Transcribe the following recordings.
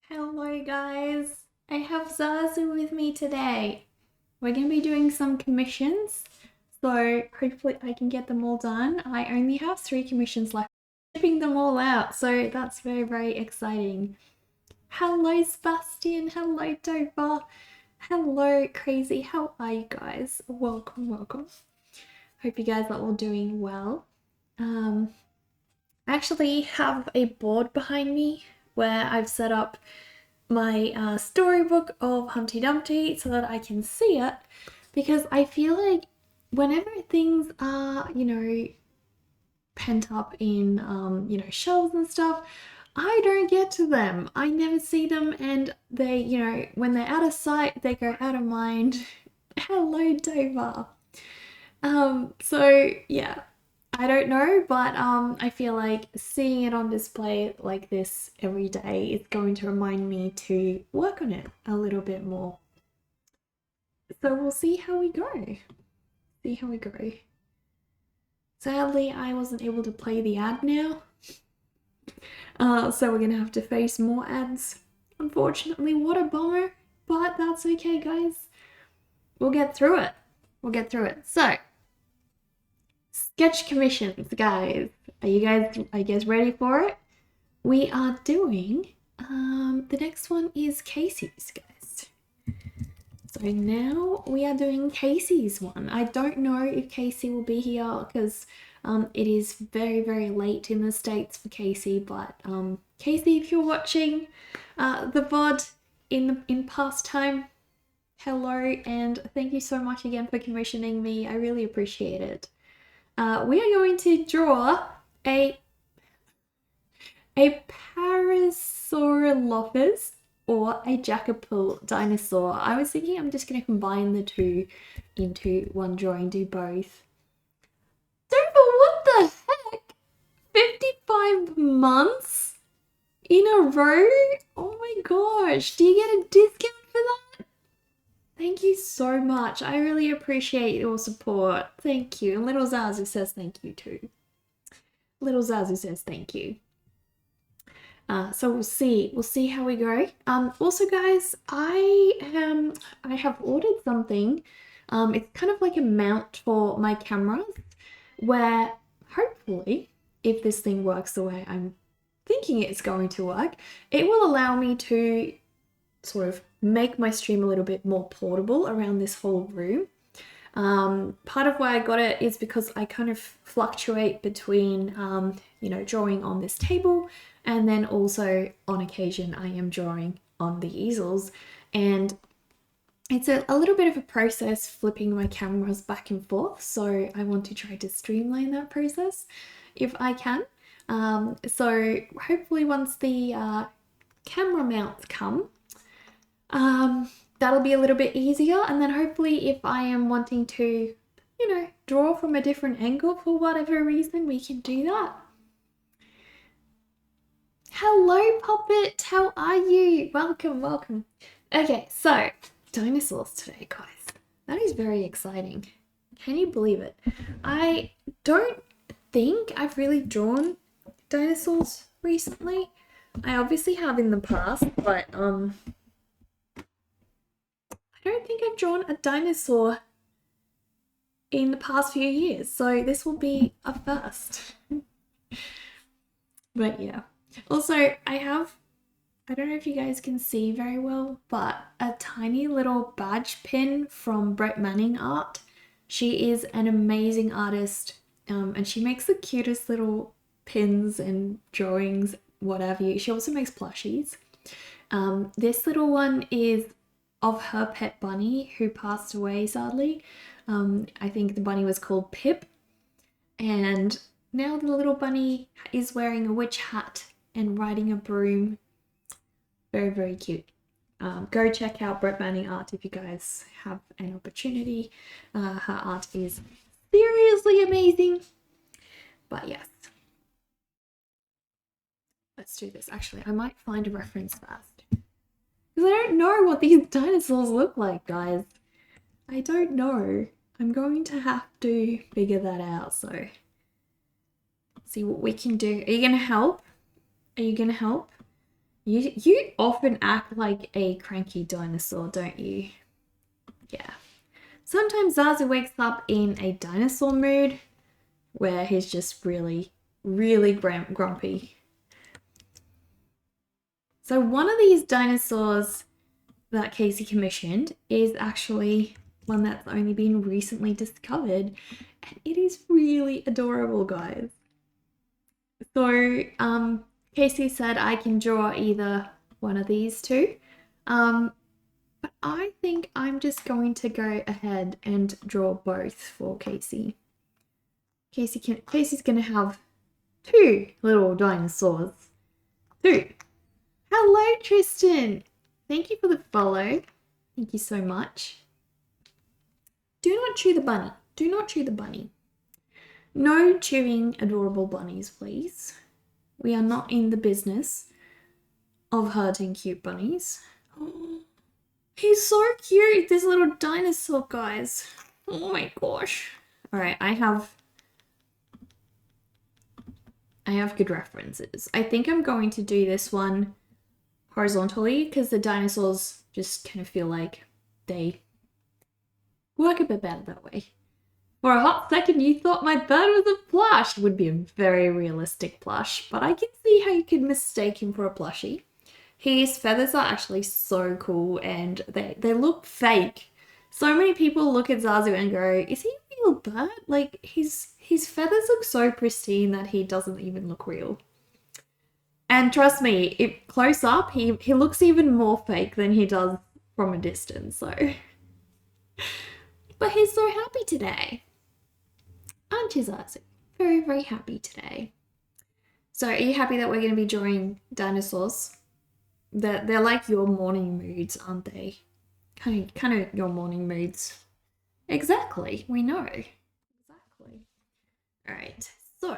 Hello guys, I have Zazu with me today. We're going to be doing some commissions, so hopefully I can get them all done. I only have 3 commissions left, shipping them all out, so that's very, very exciting. Hello Sebastian, hello Dover, hello Crazy, how are you guys? Welcome, welcome. Hope you guys are all doing well. I actually have a board behind me where I've set up my storybook of Humpty Dumpty so that I can see it, because I feel like whenever things are, pent up in, shelves and stuff, I don't get to them. I never see them, and they, when they're out of sight, they go out of mind. Hello, Dover. So yeah, I don't know, but I feel like seeing it on display like this every day is going to remind me to work on it a little bit more. So we'll see how we go. See how we go. Sadly, I wasn't able to play the ad now. So we're gonna have to face more ads. Unfortunately, what a bummer, but that's okay, guys. We'll get through it. We'll get through it. So, sketch commissions, guys. Are you guys ready for it? We are doing the next one is Casey's, guys. So now we are doing Casey's one. I don't know if Casey will be here because it is very, very late in the States for Casey, but Casey, if you're watching the VOD in past time, hello, and thank you so much again for commissioning me. I really appreciate it. We are going to draw a Parasaurolophus or a Jackapul dinosaur. I was thinking I'm just going to combine the two into one drawing, do both. Dover, what the heck? 55 months in a row? Oh my gosh, do you get a discount for that? Thank you so much. I really appreciate your support. Thank you. And little Zazu says thank you too. Little Zazu says thank you. So we'll see how we go. Also, guys, I have ordered something. It's kind of like a mount for my cameras, where hopefully, if this thing works the way I'm thinking it's going to work, it will allow me to sort of make my stream a little bit more portable around this whole room. Part of why I got it is because I kind of fluctuate between, drawing on this table, and then also on occasion I am drawing on the easels, and it's a little bit of a process flipping my cameras back and forth, so I want to try to streamline that process if I can. So hopefully once the camera mounts come, that'll be a little bit easier, and then hopefully if I am wanting to, draw from a different angle for whatever reason, we can do that. Hello, Puppet! How are you? Welcome, welcome. Okay, so dinosaurs today, guys. That is very exciting. Can you believe it? I don't think I've really drawn dinosaurs recently. I obviously have in the past, but I don't think I've drawn a dinosaur in the past few years, so this will be a first. But yeah. Also, I don't know if you guys can see very well, but a tiny little badge pin from Brett Manning Art. She is an amazing artist, and she makes the cutest little pins and drawings, whatever. She also makes plushies. This little one is of her pet bunny who passed away, sadly. I think the bunny was called Pip, and now the little bunny is wearing a witch hat and riding a broom. Very, very cute. Go check out Brett Manning Art if you guys have an opportunity. Her art is seriously amazing. But yes. Let's do this. Actually, I might find a reference first, because I don't know what these dinosaurs look like, guys. I don't know. I'm going to have to figure that out, so let's see what we can do. Are you going to help? Are you going to help? You often act like a cranky dinosaur, don't you? Yeah. Sometimes Zazu wakes up in a dinosaur mood where he's just really, really grumpy. So one of these dinosaurs that Casey commissioned is actually one that's only been recently discovered, and it is really adorable, guys. So Casey said I can draw either one of these two, but I think I'm just going to go ahead and draw both for Casey. Casey's gonna have two little dinosaurs. Two. Hello, Tristan. Thank you for the follow. Thank you so much. Do not chew the bunny. Do not chew the bunny. No chewing adorable bunnies, please. We are not in the business of hurting cute bunnies. Oh, he's so cute, this little dinosaur, guys. Oh my gosh. All right, I have good references. I think I'm going to do this one horizontally because the dinosaurs just kind of feel like they work a bit better that way. For a hot second, you thought my bird was a plush. It would be a very realistic plush, but I can see how you could mistake him for a plushie. His feathers are actually so cool and they look fake. So many people look at Zazu and go, is he a real bird? Like, his feathers look so pristine that he doesn't even look real. And trust me, close up, he looks even more fake than he does from a distance, so. But he's so happy today. Aren't you, Zazu? Very, very happy today. So are you happy that we're going to be drawing dinosaurs? They're like your morning moods, aren't they? Kind of your morning moods. Exactly, we know. Exactly. All right, so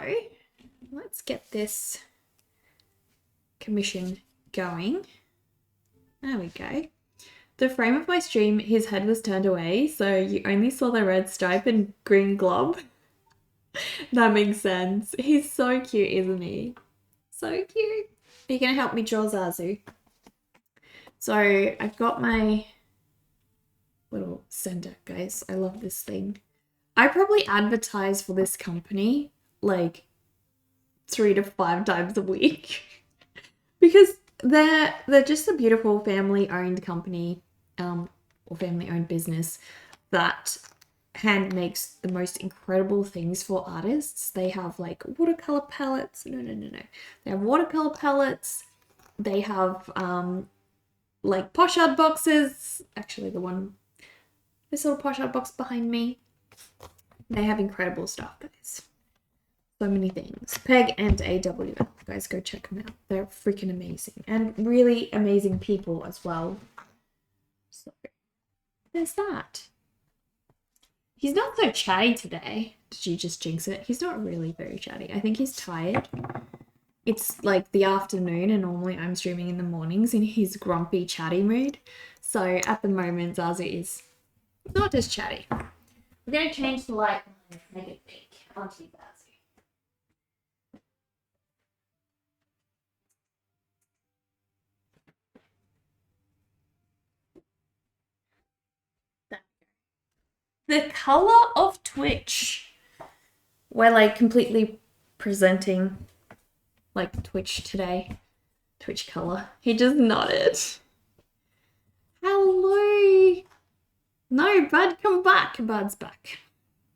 let's get this commission going. There we go. The frame of my stream, his head was turned away, so you only saw the red stripe and green glob. That makes sense. He's so cute, isn't he? So cute. Are you going to help me draw Zazu? So I've got my little sender, guys. I love this thing. I probably advertise for this company like 3 to 5 times a week because they're just a beautiful family-owned company, or family-owned business that hand makes the most incredible things for artists. They have like watercolor palettes. No. They have watercolor palettes. They have like posh art boxes. Actually, this little posh art box behind me. They have incredible stuff, guys. So many things. Peg and AWL. Guys, go check them out. They're freaking amazing. And really amazing people as well. So, there's that. He's not so chatty today. Did you just jinx it? He's not really very chatty. I think he's tired. It's like the afternoon and normally I'm streaming in the mornings in his grumpy chatty mood. So at the moment, Zazu is not as chatty. We're going to change the light and make it pink. Aren't you, Zazu? The color of Twitch. We're like completely presenting like Twitch today. Twitch color. He just nodded. Hello. No, Bud, come back. Bud's back.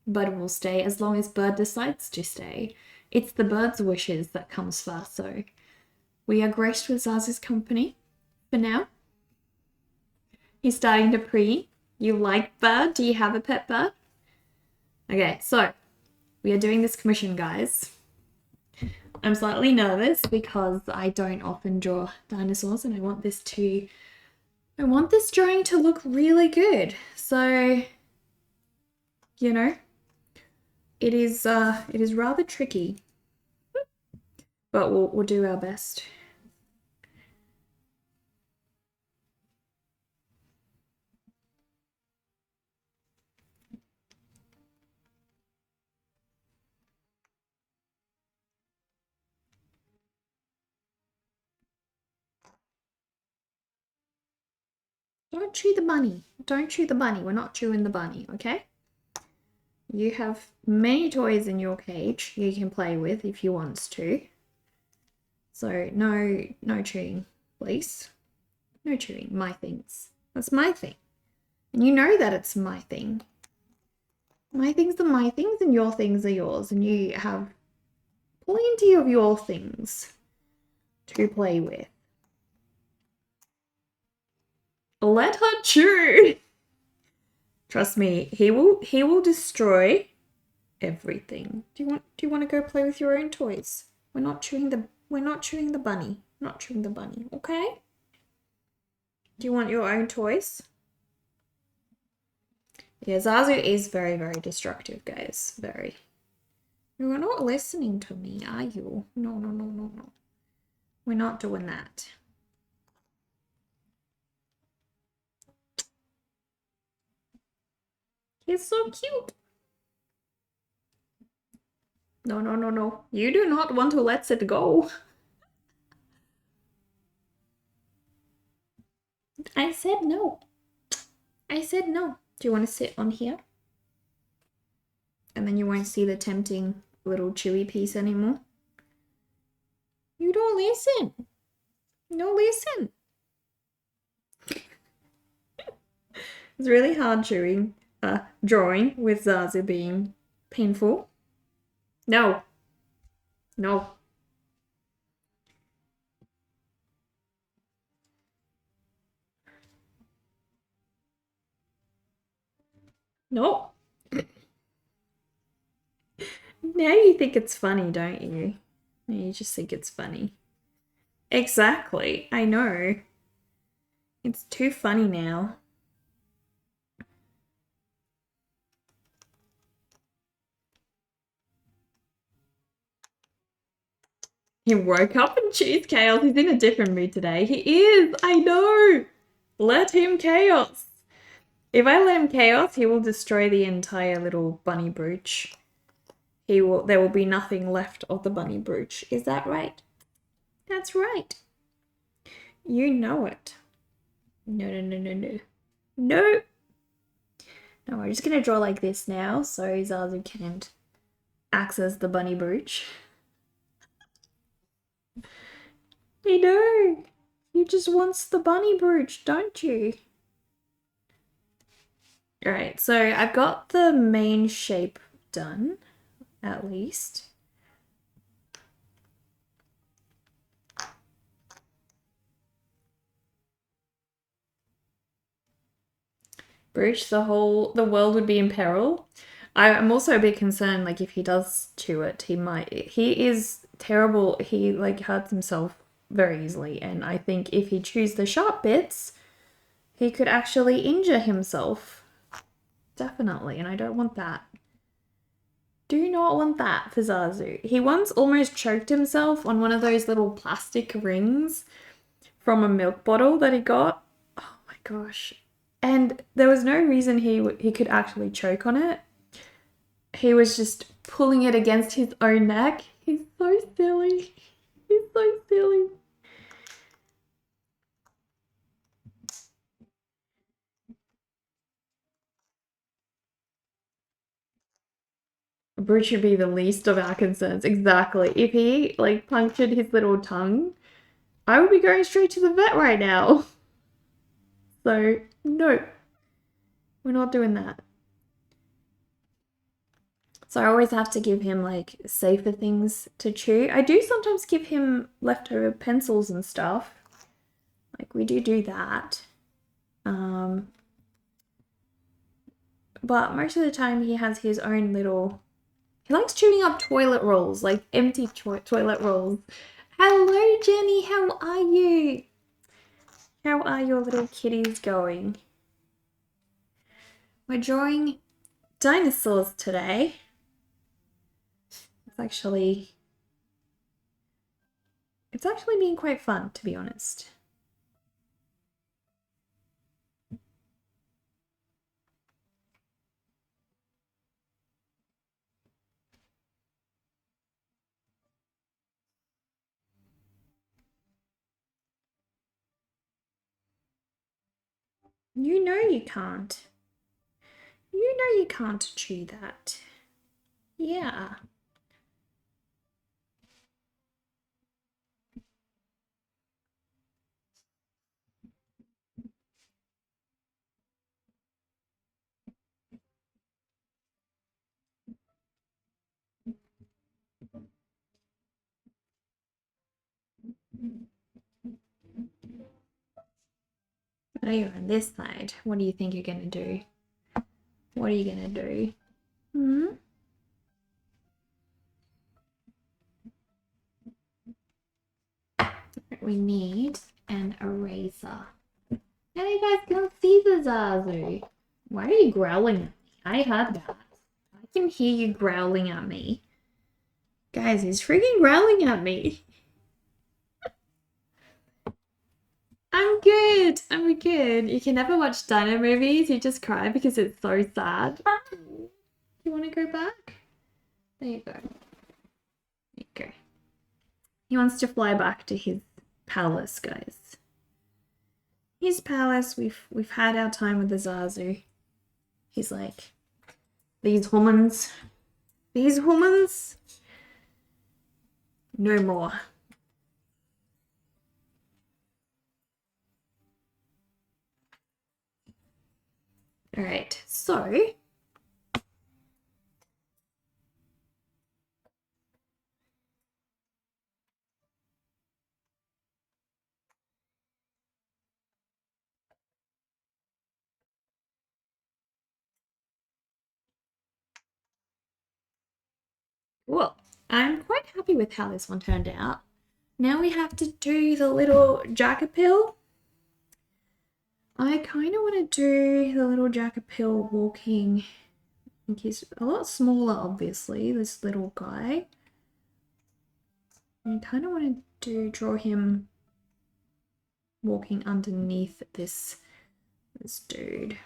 Bud will stay as long as Bud decides to stay. It's the bird's wishes that comes first, so we are graced with Zazu's company for now. He's starting to pree. You like bird? Do you have a pet bird? Okay, so we are doing this commission, guys. I'm slightly nervous because I don't often draw dinosaurs and I want this drawing to look really good. So, you know, it is rather tricky, but we'll do our best. Don't chew the bunny. Don't chew the bunny. We're not chewing the bunny, okay? You have many toys in your cage you can play with if you want to. So no chewing, please. No chewing. My things. That's my thing. And you know that it's my thing. My things are my things and your things are yours. And you have plenty of your things to play with. Let her chew. Trust me, he will destroy everything. Do you want to go play with your own toys? We're not chewing the bunny. Not chewing the bunny, okay? Do you want your own toys? Yeah, Zazu is very, very destructive, guys. Very. You're not listening to me, are you? No. We're not doing that. He's so cute. No. You do not want to let it go. I said no. I said no. Do you want to sit on here? And then you won't see the tempting little chewy piece anymore. You don't listen. No, listen. It's really hard drawing with Zazu being painful. No. No. No. Now you think it's funny, don't you? You just think it's funny. Exactly. I know. It's too funny now. He woke up and choose chaos. He's in a different mood today. He is. I know. Let him chaos. If I let him chaos, he will destroy the entire little bunny brooch. There will be nothing left of the bunny brooch. Is that right? That's right. You know it. No. No. No, we're just gonna draw like this now so Zazu can't access the bunny brooch. I know. You just wants the bunny brooch, don't you? Alright, so I've got the main shape done, at least. Brooch, the world would be in peril. I'm also a bit concerned, like, if he does chew it, he is terrible. He, like, hurts himself very easily. And I think if he chews the sharp bits, he could actually injure himself. Definitely. And I don't want that. Do not want that for Zazu. He once almost choked himself on one of those little plastic rings from a milk bottle that he got. Oh my gosh. And there was no reason he could actually choke on it. He was just pulling it against his own neck. He's so silly. He's so silly. Bruce should be the least of our concerns. Exactly. If he, like, punctured his little tongue, I would be going straight to the vet right now. So, no. We're not doing that. So I always have to give him, like, safer things to chew. I do sometimes give him leftover pencils and stuff. Like, we do that. But most of the time he has his own little... He likes chewing up toilet rolls, like empty toilet rolls. Hello, Jenny. How are you? How are your little kitties going? We're drawing dinosaurs today. It's actually been quite fun, to be honest. You know you can't. You know you can't chew that. Yeah. Oh, you're on this side. What do you think you're gonna do? What are you gonna do? Hmm? We need an eraser. Now you guys can see the Zazu. Why are you growling at me? I heard that. I can hear you growling at me. Guys, he's freaking growling at me. I'm good. I'm good. You can never watch dino movies. You just cry because it's so sad. You want to go back? There you go. There you go. He wants to fly back to his palace, guys. His palace. We've had our time with the Zazu. He's like, these humans, no more. All right, so well, I'm quite happy with how this one turned out. Now we have to do the little Jackapill. I kind of want to do the little Jackapill walking. I think he's a lot smaller, obviously, this little guy. I kind of want to draw him walking underneath this dude.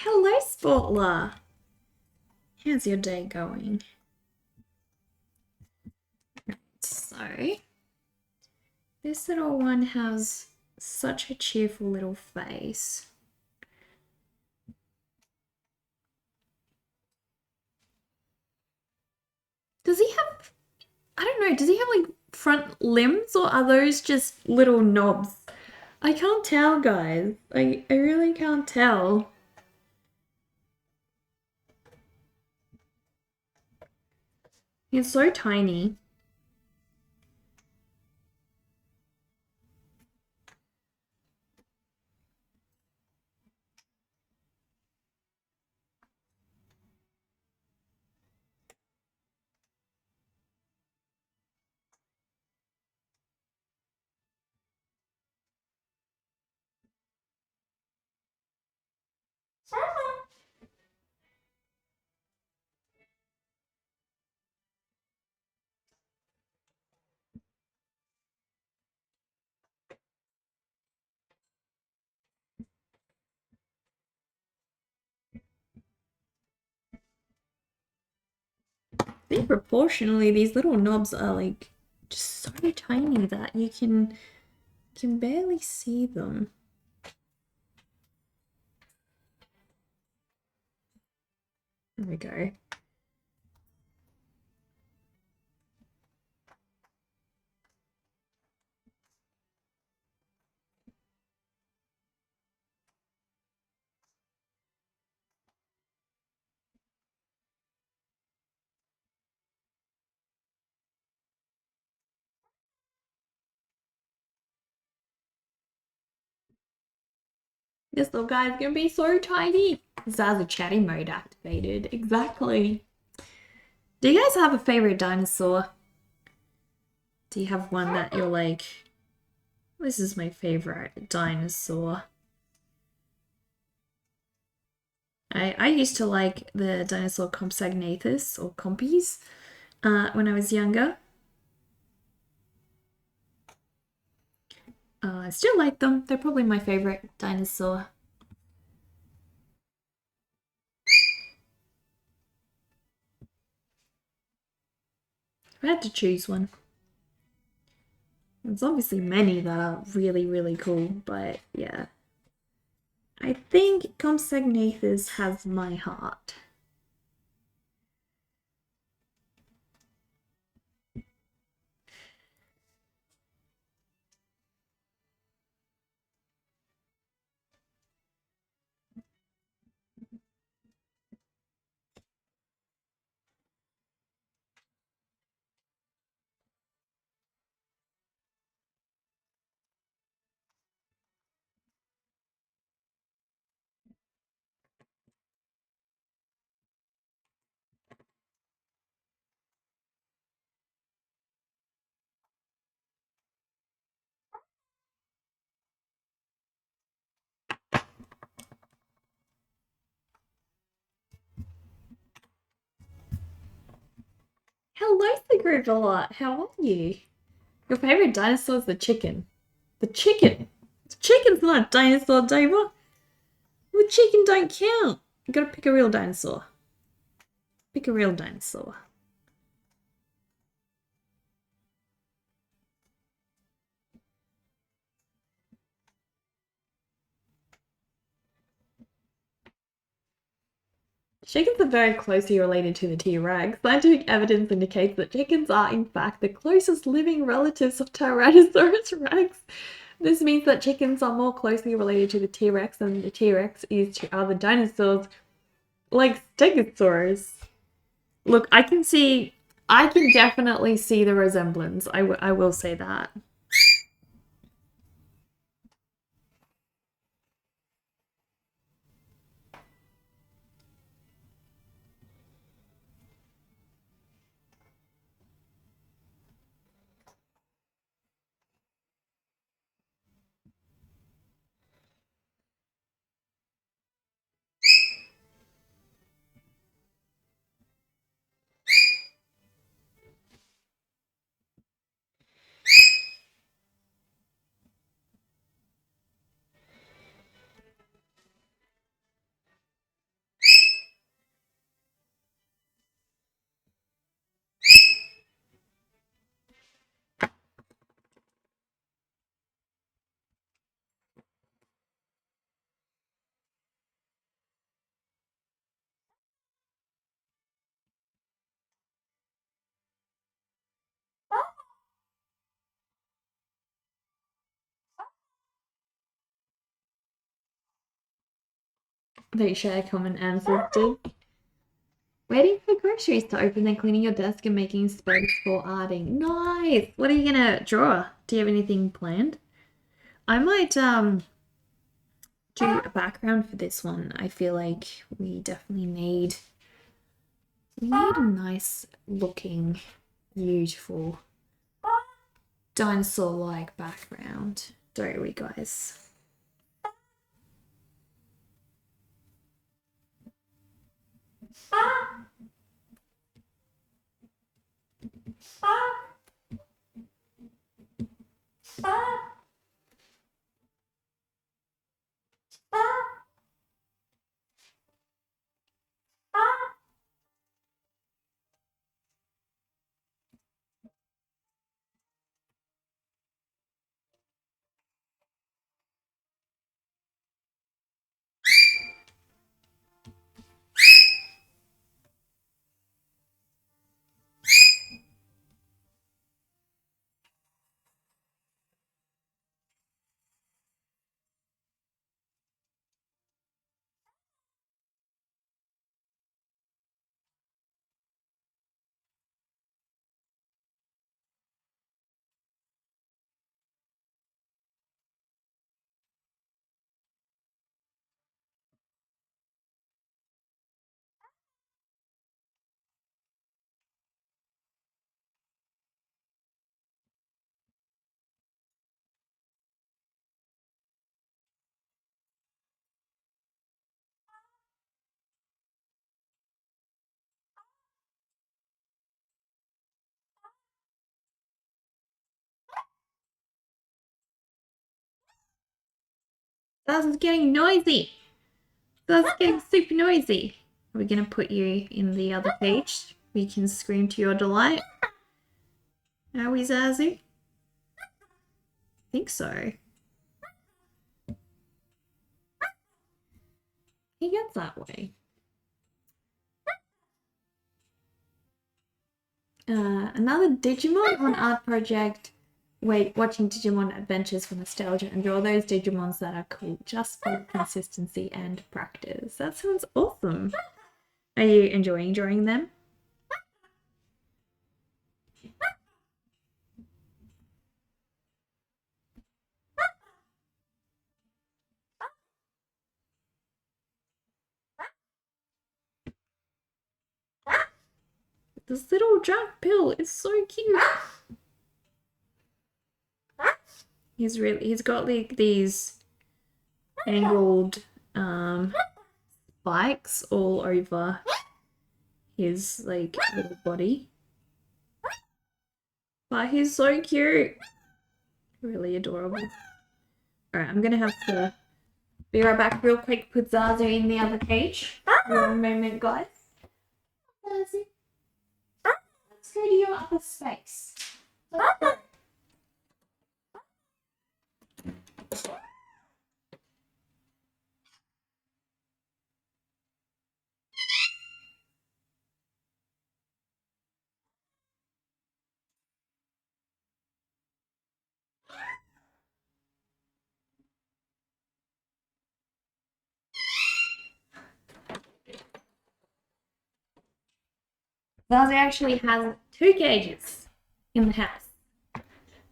Hello, Sportler. How's your day going? So, this little one has such a cheerful little face. Does he have, I don't know, does he have like front limbs or are those just little knobs? I can't tell, guys. I really can't tell. He's so tiny. I think proportionally these little knobs are like just so tiny that you can barely see them. There we go. This little guy's gonna be so tiny. Zazu chatty mode activated. Exactly. Do you guys have a favorite dinosaur? Do you have one that you're like, this is my favorite dinosaur? I used to like the dinosaur Compsognathus or Compies when I was younger. I still like them. They're probably my favorite dinosaur. If I had to choose one. There's obviously many that are really, really cool, but yeah. I think Compsognathus has my heart. Hello, Sigrid. How are you? Your favorite dinosaur is the chicken. The chicken? The chicken's not a dinosaur, Dover. The chicken don't count. You gotta pick a real dinosaur. Pick a real dinosaur. Chickens are very closely related to the T-Rex. Scientific evidence indicates that chickens are, in fact, the closest living relatives of Tyrannosaurus rex. This means that chickens are more closely related to the T-Rex than the T-Rex is to other dinosaurs, like Stegosaurus. Look, I can definitely see the resemblance. I will say that. They share common ancestors. Waiting for groceries to open, then cleaning your desk and making space for arting. Nice! What are you gonna draw? Do you have anything planned? I might do a background for this one. I feel like we definitely need a nice looking, beautiful dinosaur-like background. Don't we, guys? That's getting noisy. That's getting super noisy. We're gonna put you in the other cage. We can scream to your delight. Are we, Zazu? I think so. He gets that way. Another Digimon on art project. Wait, watching Digimon Adventures for nostalgia and draw those Digimons that are cool just for consistency and practice. That sounds awesome. Are you enjoying drawing them? This little drunk pill is so cute. He's got like these angled spikes all over his like little body. But he's so cute. Really adorable. Alright, I'm gonna have to be right back real quick, put Zazu in the other cage. One moment, guys. Zazu. Let's go to your other space. Let's go. Zazu actually has 2 cages in the house.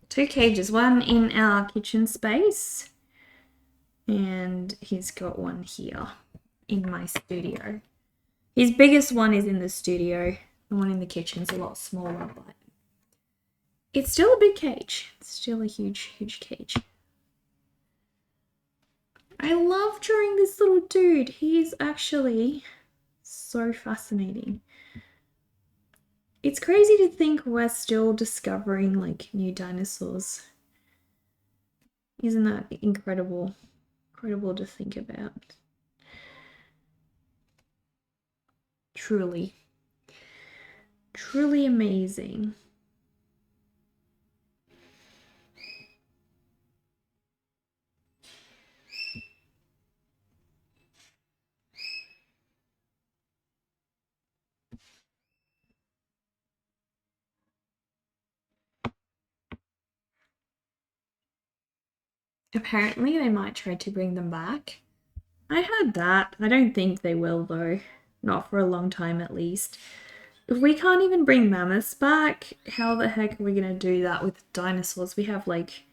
2 cages, one in our kitchen space, and he's got one here in my studio. His biggest one is in the studio. The one in the kitchen's a lot smaller, but it's still a big cage. It's still a huge, huge cage. I love drawing this little dude. He's actually so fascinating. It's crazy to think we're still discovering like new dinosaurs. Isn't that incredible? Incredible to think about. Truly. Truly amazing. Apparently they might try to bring them back. I heard that. I don't think they will though. Not for a long time at least. If we can't even bring mammoths back, how the heck are we gonna do that with dinosaurs? We have like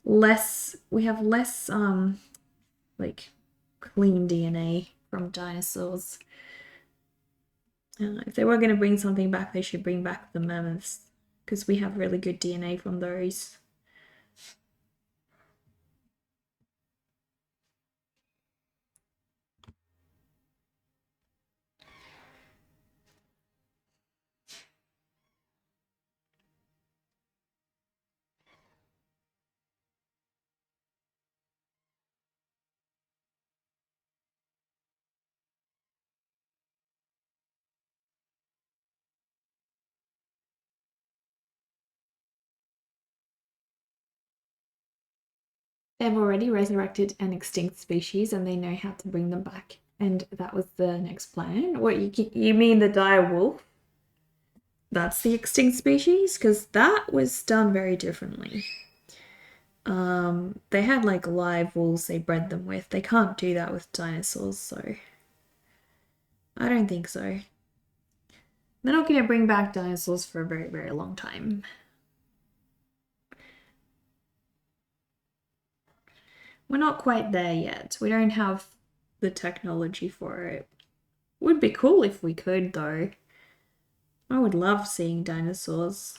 less like clean DNA from dinosaurs. If they were gonna bring something back, they should bring back the mammoths because we have really good DNA from those. They've already resurrected an extinct species and they know how to bring them back. And that was the next plan. What, you mean the dire wolf? That's the extinct species? Because that was done very differently. They had like live wolves they bred them with. They can't do that with dinosaurs, so I don't think so. They're not going to bring back dinosaurs for a very, very long time. We're not quite there yet. We don't have the technology for it. Would be cool if we could, though. I would love seeing dinosaurs.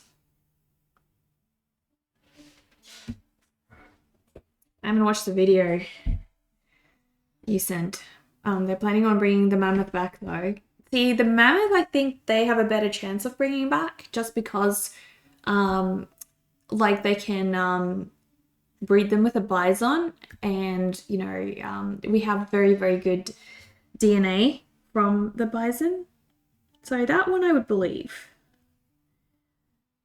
I haven't watched the video you sent. They're planning on bringing the mammoth back, though. See, the mammoth, I think they have a better chance of bringing back just because, like, they can, breed them with a bison, and we have very, very good DNA from the bison. So that one I would believe.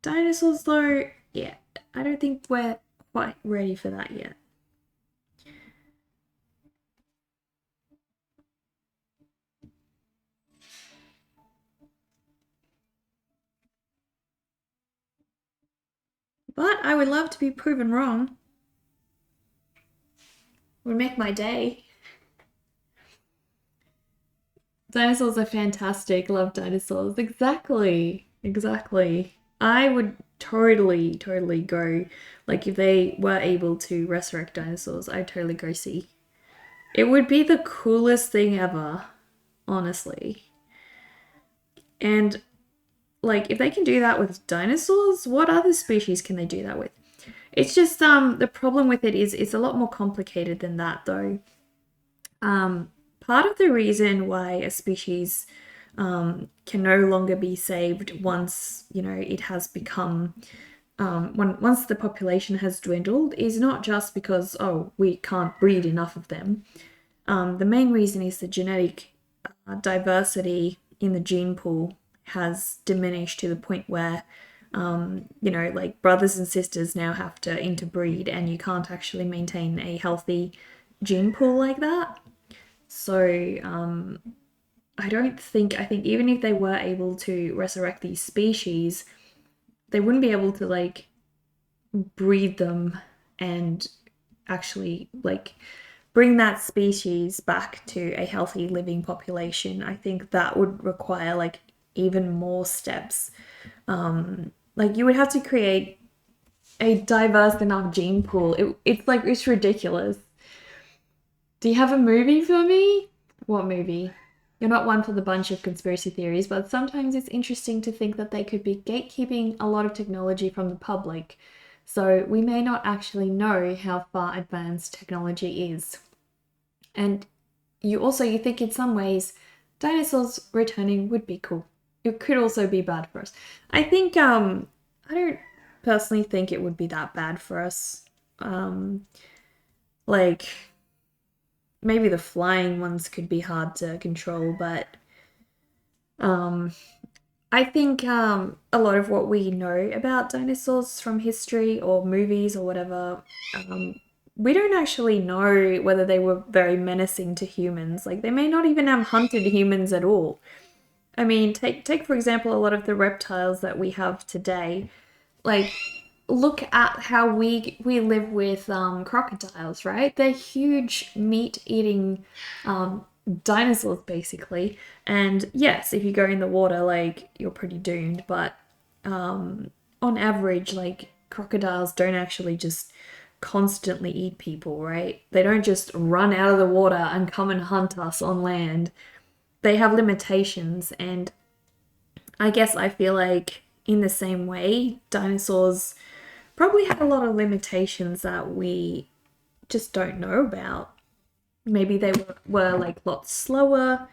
Dinosaurs, though, yeah, I don't think we're quite ready for that yet. But I would love to be proven wrong. Would make my day. Dinosaurs are fantastic. Love dinosaurs. Exactly. Exactly. I would totally, totally go. Like, if they were able to resurrect dinosaurs, I'd totally go see. It would be the coolest thing ever, honestly. And, like, if they can do that with dinosaurs, what other species can they do that with? It's just, the problem with it is it's a lot more complicated than that, though. Part of the reason why a species can no longer be saved once it has become once the population has dwindled is not just because we can't breed enough of them. The main reason is the genetic diversity in the gene pool has diminished to the point where like brothers and sisters now have to interbreed, and you can't actually maintain a healthy gene pool like that. So I think even if they were able to resurrect these species, they wouldn't be able to like breed them and actually like bring that species back to a healthy living population. I think that would require like even more steps. Like you would have to create a diverse enough gene pool. It's ridiculous. Do you have a movie for me? What movie? You're not one for the bunch of conspiracy theories, but sometimes it's interesting to think that they could be gatekeeping a lot of technology from the public. So we may not actually know how far advanced technology is. And you think in some ways dinosaurs returning would be cool. It could also be bad for us. I think I don't personally think it would be that bad for us. Like maybe the flying ones could be hard to control, but um, I think a lot of what we know about dinosaurs from history or movies or whatever, we don't actually know whether they were very menacing to humans. Like they may not even have hunted humans at all. I mean, take for example a lot of the reptiles that we have today. Like look at how we live with crocodiles, right? They're huge meat-eating dinosaurs, basically. And yes, if you go in the water, like you're pretty doomed. But on average, like crocodiles don't actually just constantly eat people, right? They don't just run out of the water and come and hunt us on land. They have limitations, and I guess I feel like in the same way, dinosaurs probably had a lot of limitations that we just don't know about. Maybe they were like lots slower,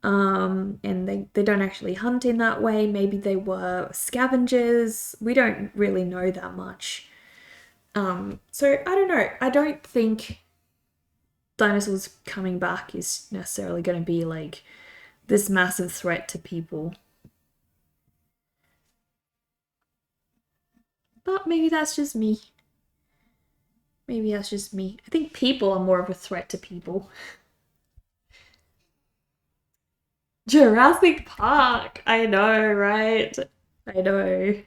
and they don't actually hunt in that way. Maybe they were scavengers. We don't really know that much. So I don't know. I don't think dinosaurs coming back is necessarily going to be like this massive threat to people. But maybe that's just me. Maybe that's just me. I think people are more of a threat to people. Jurassic Park. I know, right? I know.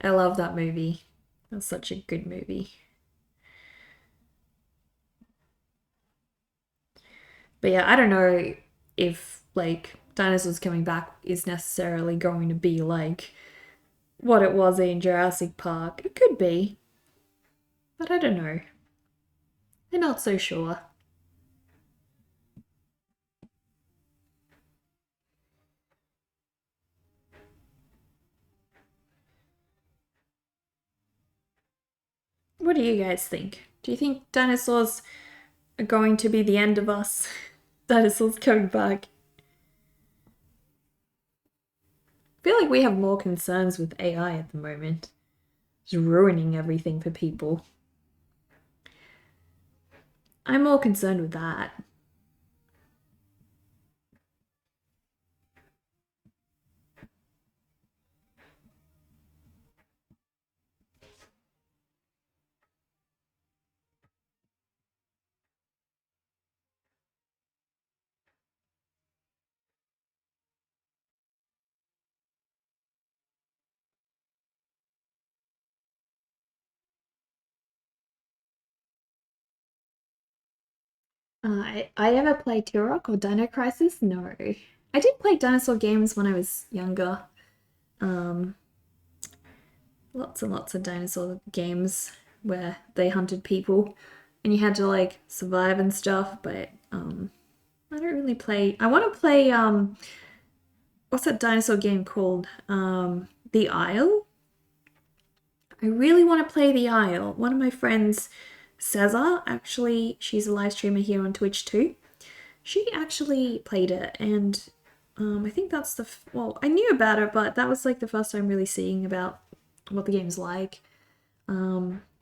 I love that movie. That's such a good movie. But yeah, I don't know if like dinosaurs coming back is necessarily going to be like what it was in Jurassic Park. It could be, but I don't know. I'm not so sure. What do you guys think? Do you think dinosaurs are going to be the end of us? Dinosaurs coming back? I feel like we have more concerns with AI at the moment. Just ruining everything for people. I'm more concerned with that. I ever played Turok or Dino Crisis? No. I did play dinosaur games when I was younger. Um, Lots and lots of dinosaur games where they hunted people and you had to like survive and stuff, but I don't really play. I want to play what's that dinosaur game called? The Isle. I really want to play The Isle. One of my friends, Cesar, actually, she's a live streamer here on Twitch too. She actually played it, and I think that's well, I knew about it, but that was like the first time really seeing about what the game's like.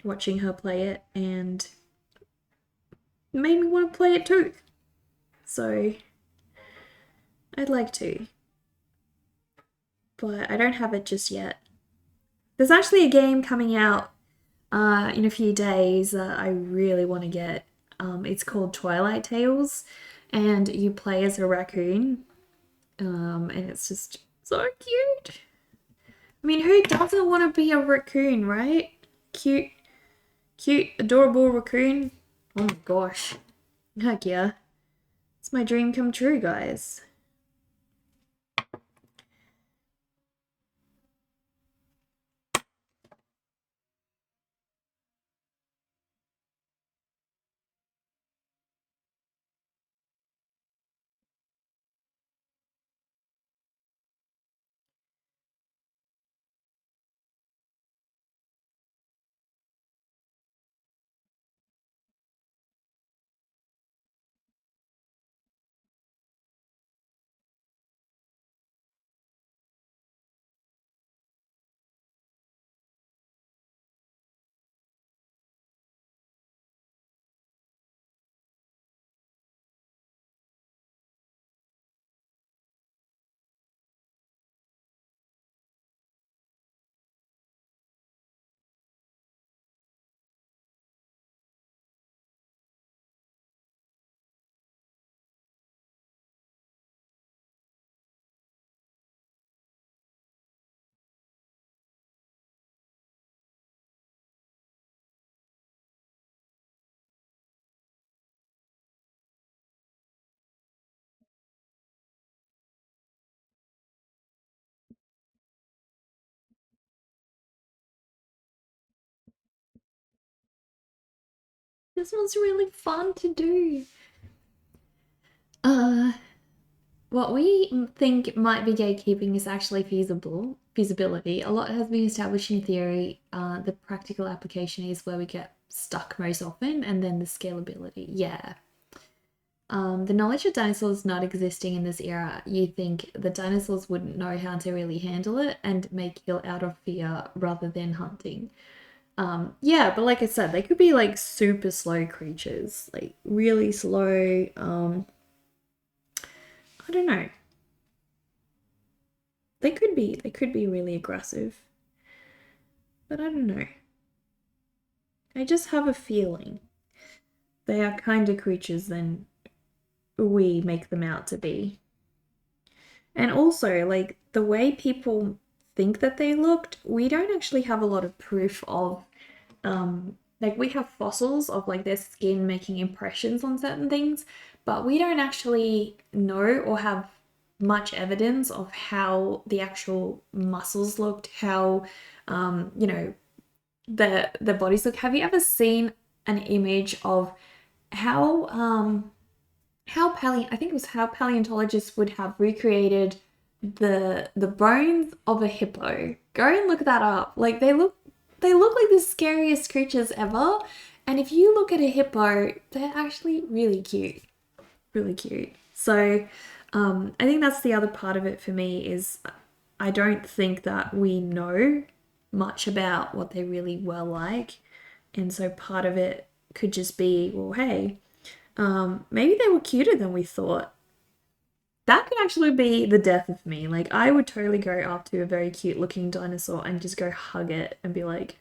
Watching her play it, and it made me want to play it too. So I'd like to, but I don't have it just yet. There's actually a game coming out in a few days that I really want to get. It's called Twilight Tales, and you play as a raccoon, and it's just so cute. I mean, who doesn't want to be a raccoon, right? Cute, cute, adorable raccoon. Oh my gosh. Heck yeah. It's my dream come true, guys. This one's really fun to do. Uh, what we think might be gatekeeping is actually feasibility. A lot has been established in theory. The practical application is where we get stuck most often, and then the scalability. Yeah. The knowledge of dinosaurs not existing in this era, you think the dinosaurs wouldn't know how to really handle it and may kill out of fear rather than hunting. Yeah, but like I said, they could be like super slow creatures, like really slow. I don't know. They could be really aggressive. But I don't know. I just have a feeling they are kinder creatures than we make them out to be. And also, like the way people think that they looked, we don't actually have a lot of proof of like we have fossils of like their skin making impressions on certain things, but we don't actually know or have much evidence of how the actual muscles looked, how you know, the bodies look. Have you ever seen an image of how I think it was how paleontologists would have recreated the bones of a hippo? Go and look that up. Like they look like the scariest creatures ever. And if you look at a hippo, they're actually really cute. Really cute. So I think that's the other part of it for me is I don't think that we know much about what they really were like. And so part of it could just be, well, hey, maybe they were cuter than we thought. That could actually be the death of me. Like, I would totally go up to a very cute looking dinosaur and just go hug it and be like,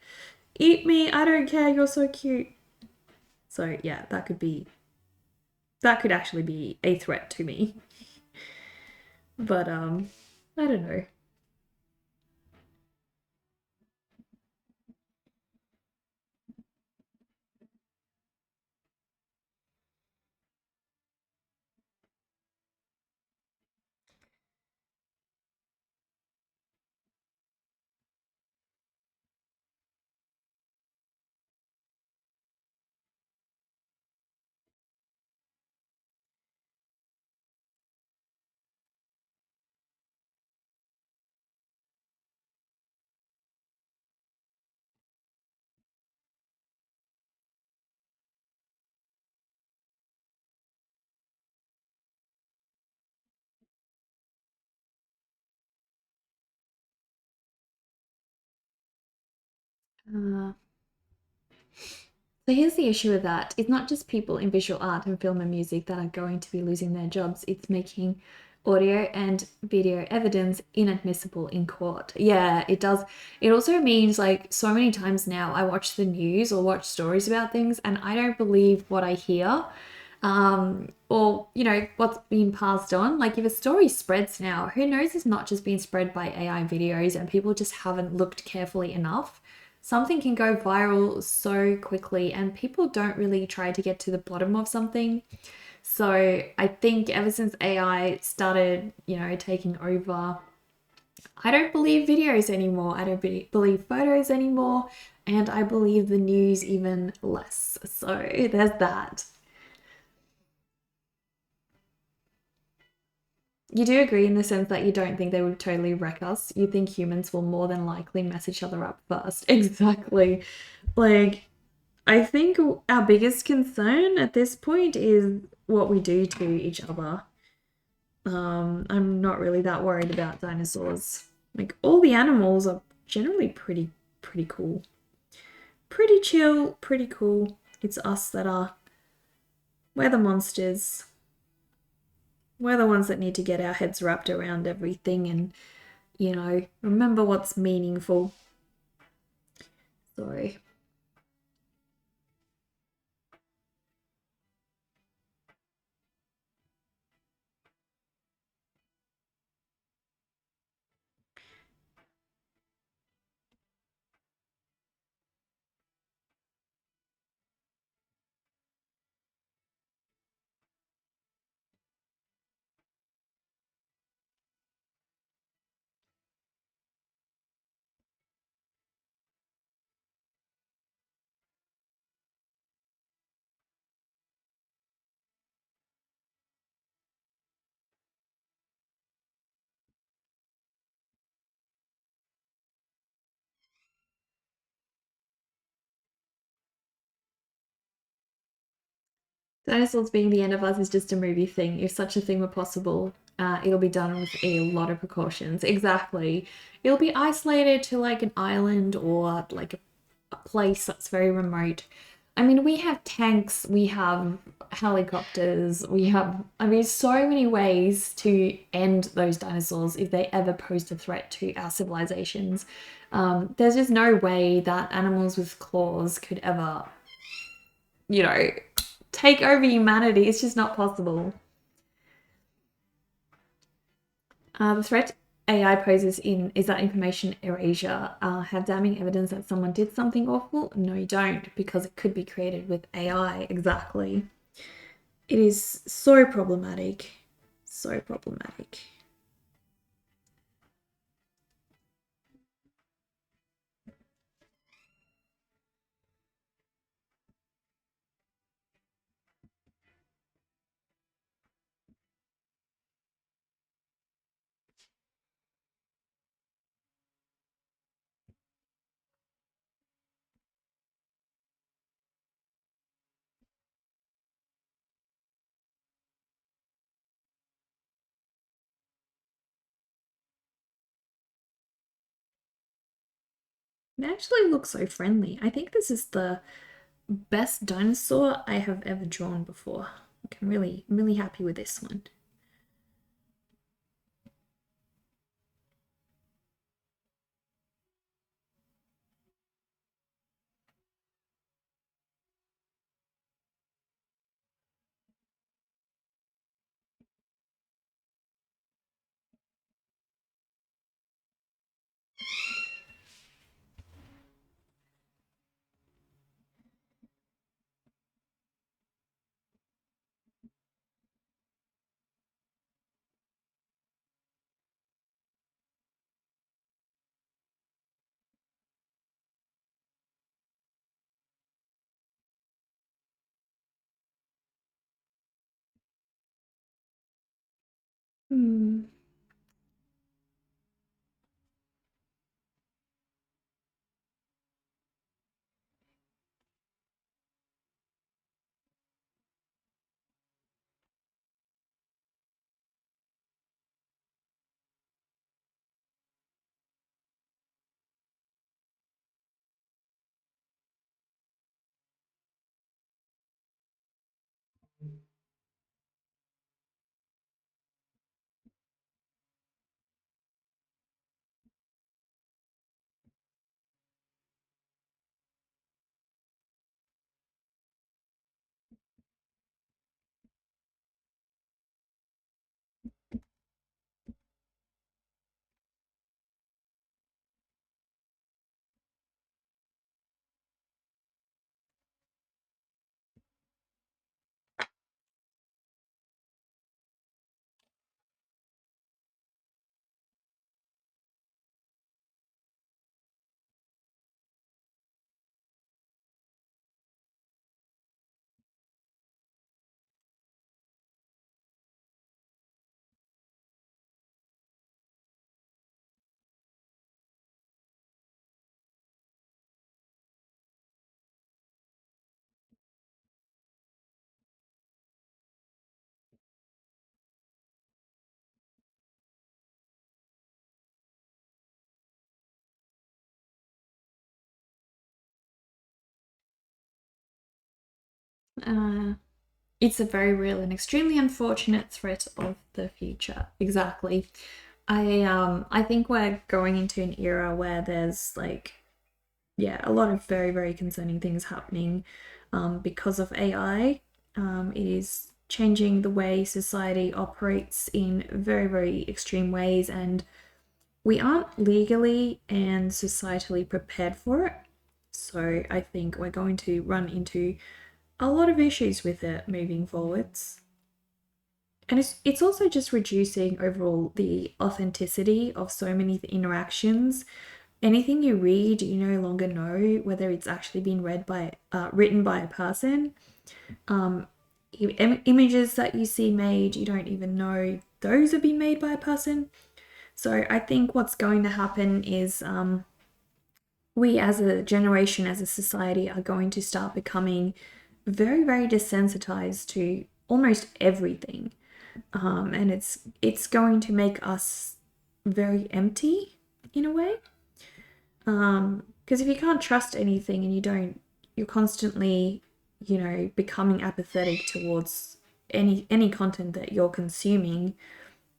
eat me, I don't care, you're so cute. So, yeah, that could actually be a threat to me. But, I don't know. Uh, So here's the issue with that. It's not just people in visual art and film and music that are going to be losing their jobs. It's making audio and video evidence inadmissible in court. Yeah, it does. It also means like so many times now I watch the news or watch stories about things and I don't believe what I hear. Or what's being passed on. Like if a story spreads now, who knows it's not just being spread by AI videos and people just haven't looked carefully enough. Something can go viral so quickly and people don't really try to get to the bottom of something. So I think ever since AI started, taking over, I don't believe videos anymore. I don't believe photos anymore. And I believe the news even less. So there's that. You do agree in the sense that you don't think they would totally wreck us. You think humans will more than likely mess each other up first. Exactly. Like, I think our biggest concern at this point is what we do to each other. I'm not really that worried about dinosaurs. Like all the animals are generally pretty cool. Pretty chill, pretty cool. It's us that are we're the monsters. We're the ones that need to get our heads wrapped around everything and, remember what's meaningful. Sorry. Dinosaurs being the end of us is just a movie thing. If such a thing were possible, it'll be done with a lot of precautions. Exactly. It'll be isolated to like an island or like a place that's very remote. I mean, we have tanks, we have helicopters, we have, I mean, so many ways to end those dinosaurs if they ever posed a threat to our civilizations. There's just no way that animals with claws could ever, you know, take over humanity. It's just not possible. The threat AI poses in is that information erasure. Have damning evidence that someone did something awful? No, you don't, because it could be created with AI. Exactly. It is so problematic. So problematic. They actually look so friendly. I think this is the best dinosaur I have ever drawn before. Like, I'm really happy with this one. Hmm. Uh, it's a very real and extremely unfortunate threat of the future. Exactly. I think we're going into an era where there's like, yeah, a lot of very concerning things happening because of AI. It is changing the way society operates in very extreme ways, and we aren't legally and societally prepared for it. So I think we're going to run into a lot of issues with it moving forwards. And it's also just reducing overall the authenticity of so many interactions. Anything you read, you no longer know whether it's actually been written by a person. Um, Images that you see made, you don't even know those have been made by a person. So I think what's going to happen is we as a generation, as a society, are going to start becoming very desensitized to almost everything. And it's going to make us very empty in a way. Because if you can't trust anything and you're constantly, becoming apathetic towards any content that you're consuming,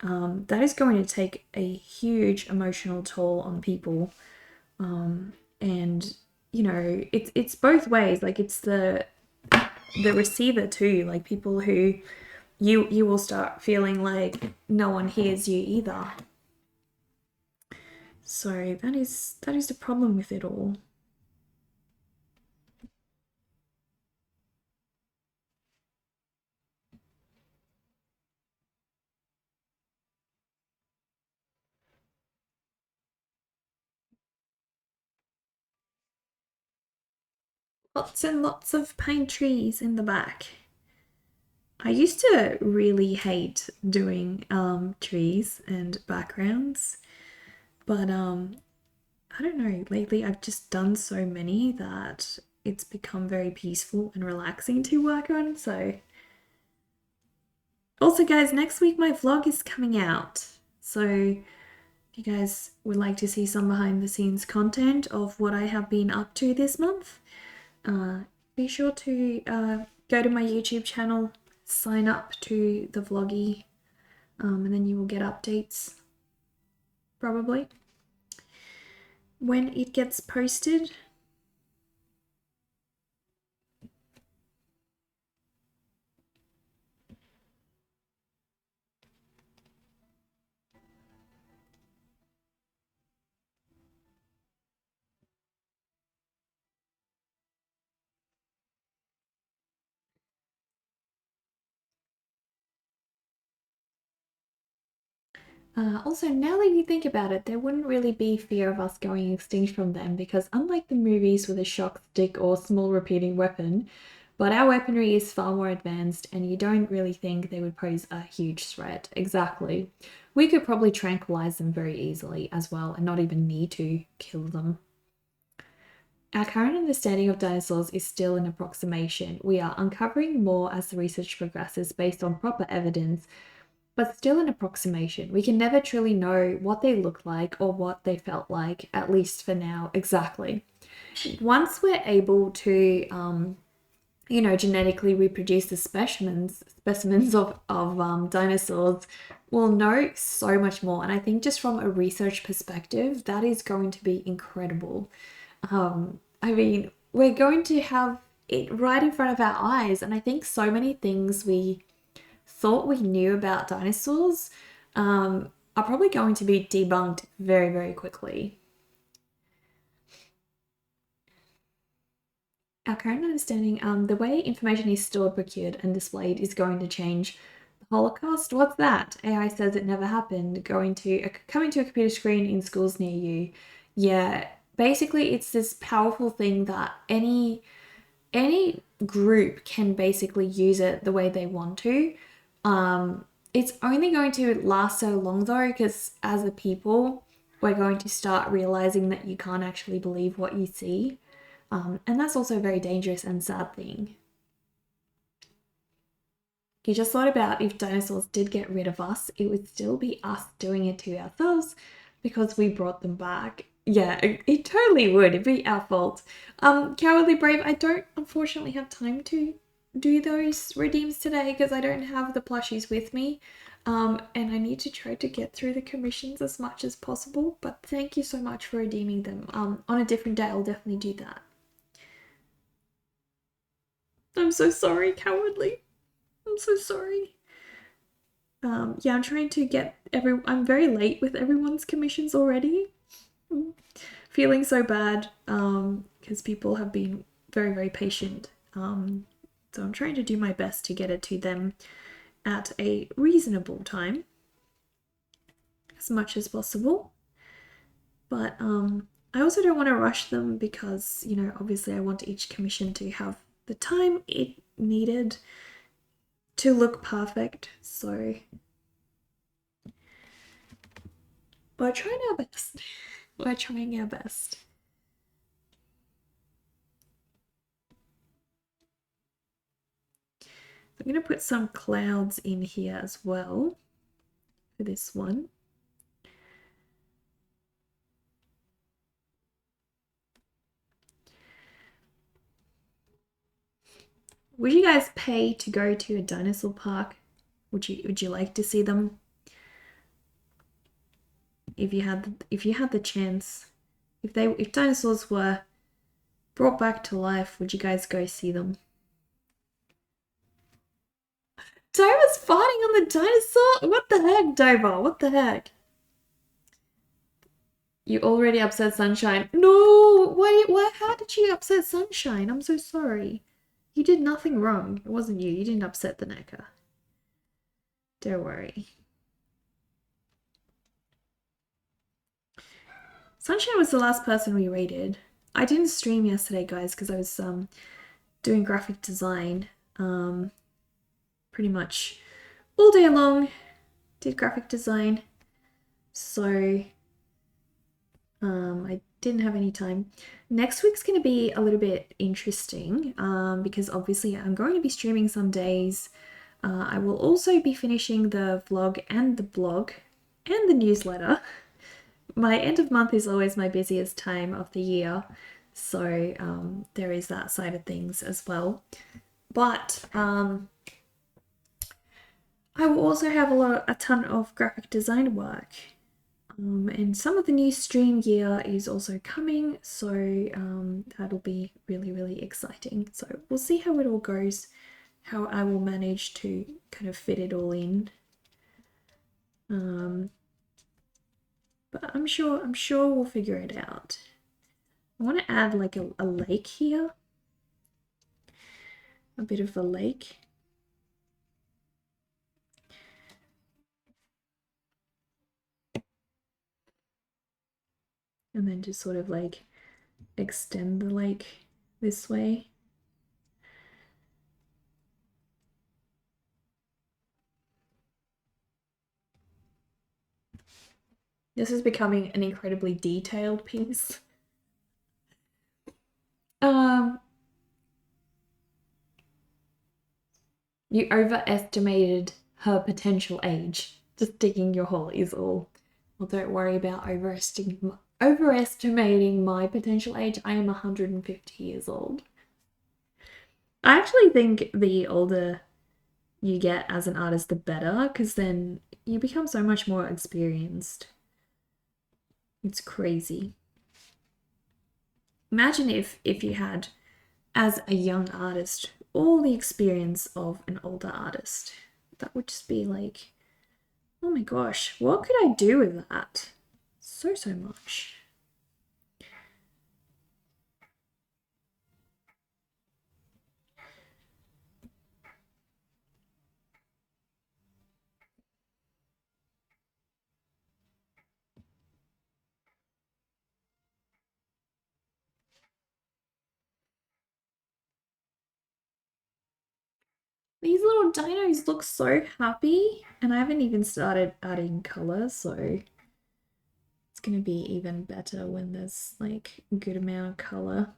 that is going to take a huge emotional toll on people. And it's both ways. Like it's the receiver too. Like people who you will start feeling like no one hears you either. So that is the problem with it all. Lots and lots of pine trees in the back. I used to really hate doing trees and backgrounds, but I don't know, lately I've just done so many that it's become very peaceful and relaxing to work on. So also guys, next week my vlog is coming out. So If you guys would like to see some behind the scenes content of what I have been up to this month, be sure to go to my YouTube channel, sign up to the vloggy, and then you will get updates probably when it gets posted. Also, now that you think about it, there wouldn't really be fear of us going extinct from them because unlike the movies with a shock stick or small repeating weapon, but our weaponry is far more advanced and you don't really think they would pose a huge threat. Exactly. We could probably tranquilize them very easily as well and not even need to kill them. Our current understanding of dinosaurs is still an approximation. We are uncovering more as the research progresses based on proper evidence, but still an approximation. We can never truly know what they look like or what they felt like, at least for now. Exactly. Once we're able to, genetically reproduce the specimens of dinosaurs, we'll know so much more. And I think just from a research perspective, that is going to be incredible. I mean, we're going to have it right in front of our eyes, and I think so many things we thought we knew about dinosaurs are probably going to be debunked very, very quickly. Our current understanding, the way information is stored, procured, and displayed is going to change. The Holocaust? What's that? AI says it never happened. Coming to a computer screen in schools near you. Yeah, basically it's this powerful thing that any group can basically use it the way they want to. It's only going to last so long though, because as a people, we're going to start realizing that you can't actually believe what you see. And that's also a very dangerous and sad thing. You just thought about if dinosaurs did get rid of us, it would still be us doing it to ourselves because we brought them back. Yeah, it totally would. It'd be our fault. Cowardly Brave, I don't unfortunately have time to do those redeems today because I don't have the plushies with me. And I need to try to get through the commissions as much as possible. But thank you so much for redeeming them. On a different day, I'll definitely do that. I'm so sorry, Cowardly. I'm so sorry. Yeah, I'm trying to get I'm very late with everyone's commissions already. Feeling so bad because people have been very, very patient. So I'm trying to do my best to get it to them at a reasonable time as much as possible. But I also don't want to rush them because, obviously I want each commission to have the time it needed to look perfect. So we're trying our best. We're trying our best. I'm going to put some clouds in here as well for this one. Would you guys pay to go to a dinosaur park? Would you like to see them? If you had the chance, if dinosaurs were brought back to life, would you guys go see them? Dover's farting on the dinosaur? What the heck, Dover? What the heck? You already upset Sunshine. No! Why? How did you upset Sunshine? I'm so sorry. You did nothing wrong. It wasn't you. You didn't upset the NECA. Don't worry. Sunshine was the last person we rated. I didn't stream yesterday, guys, because I was doing graphic design pretty much all day long. Did graphic design. So I didn't have any time. Next week's going to be a little bit interesting because obviously I'm going to be streaming some days. I will also be finishing the vlog and the blog and the newsletter. my end of month is always my busiest time of the year. So there is that side of things as well. But I will also have a ton of graphic design work. And some of the new stream gear is also coming, so that'll be really, really exciting. So we'll see how it all goes, how I will manage to kind of fit it all in. But I'm sure we'll figure it out. I want to add like a lake here, a bit of a lake. And then just sort of like extend the lake this way. This is becoming an incredibly detailed piece. You overestimated her potential age. Just digging your hole is all. Well, don't worry about overestimating my potential age. I am 150 years old. I actually think the older you get as an artist, the better, because then you become so much more experienced. It's crazy. Imagine if you had, as a young artist, all the experience of an older artist. That would just be like, oh my gosh, what could I do with that? So much. These little dinos look so happy, and I haven't even started adding color, so it's gonna be even better when there's like a good amount of color.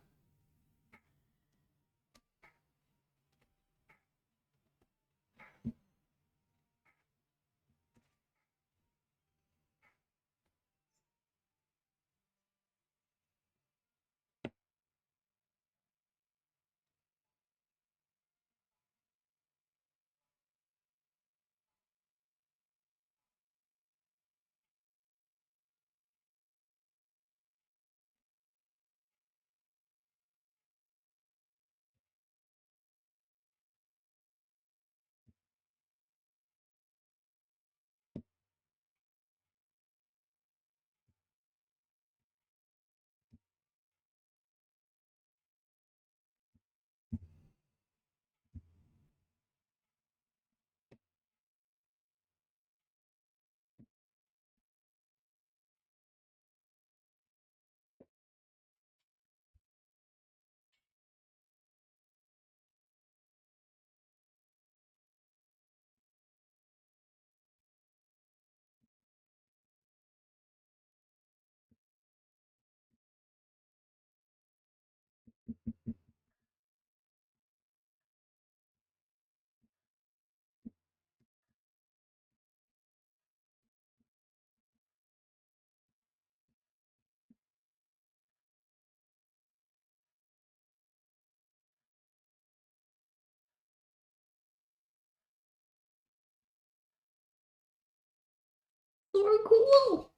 So cool!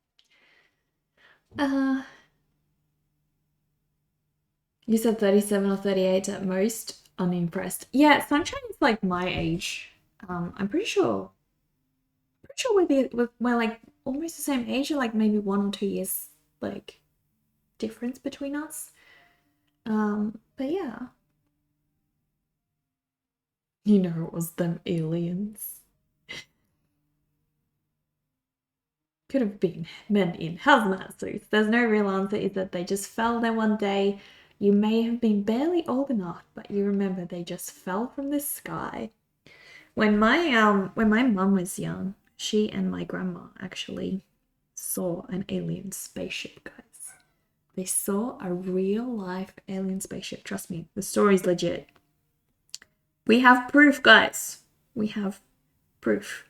You said 37 or 38 at most. Unimpressed. Yeah, Sunshine is like my age. I'm pretty sure. We're like almost the same age, or like maybe 1 or 2 years like difference between us. But yeah. You know it was them aliens. Could have been men in hazmat suits. There's no real answer, is that they just fell there one day. You may have been barely old enough, but you remember they just fell from the sky. When my mum was young, she and my grandma actually saw an alien spaceship, guys. They saw a real life alien spaceship. Trust me, the story's legit. We have proof, guys. We have proof.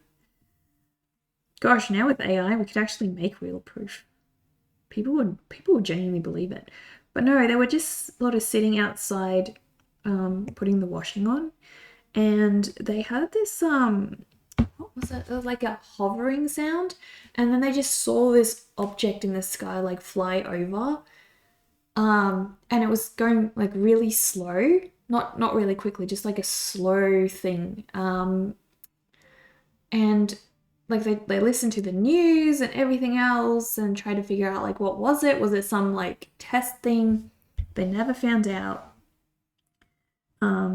Gosh, now with AI, we could actually make real proof. People would genuinely believe it. But no, they were just sort of sitting outside, putting the washing on, and they heard this what was it? It was like a hovering sound, and then they just saw this object in the sky like fly over. And it was going like really slow, not really quickly, just like a slow thing. And like they listened to the news and everything else and tried to figure out like what was it? Was it some like test thing? They never found out.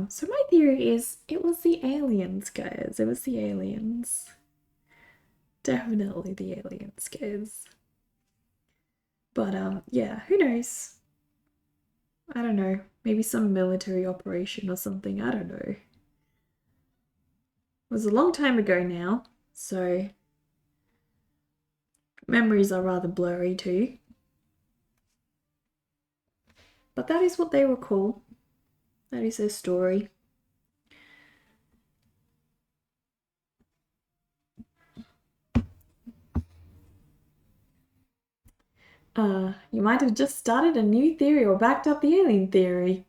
So my theory is it was the aliens, guys. It was the aliens. Definitely the aliens, guys. But yeah, who knows? I don't know. Maybe some military operation or something. I don't know. It was a long time ago now, so memories are rather blurry too. But that is what they recall. That is their story. You might have just started a new theory or backed up the alien theory.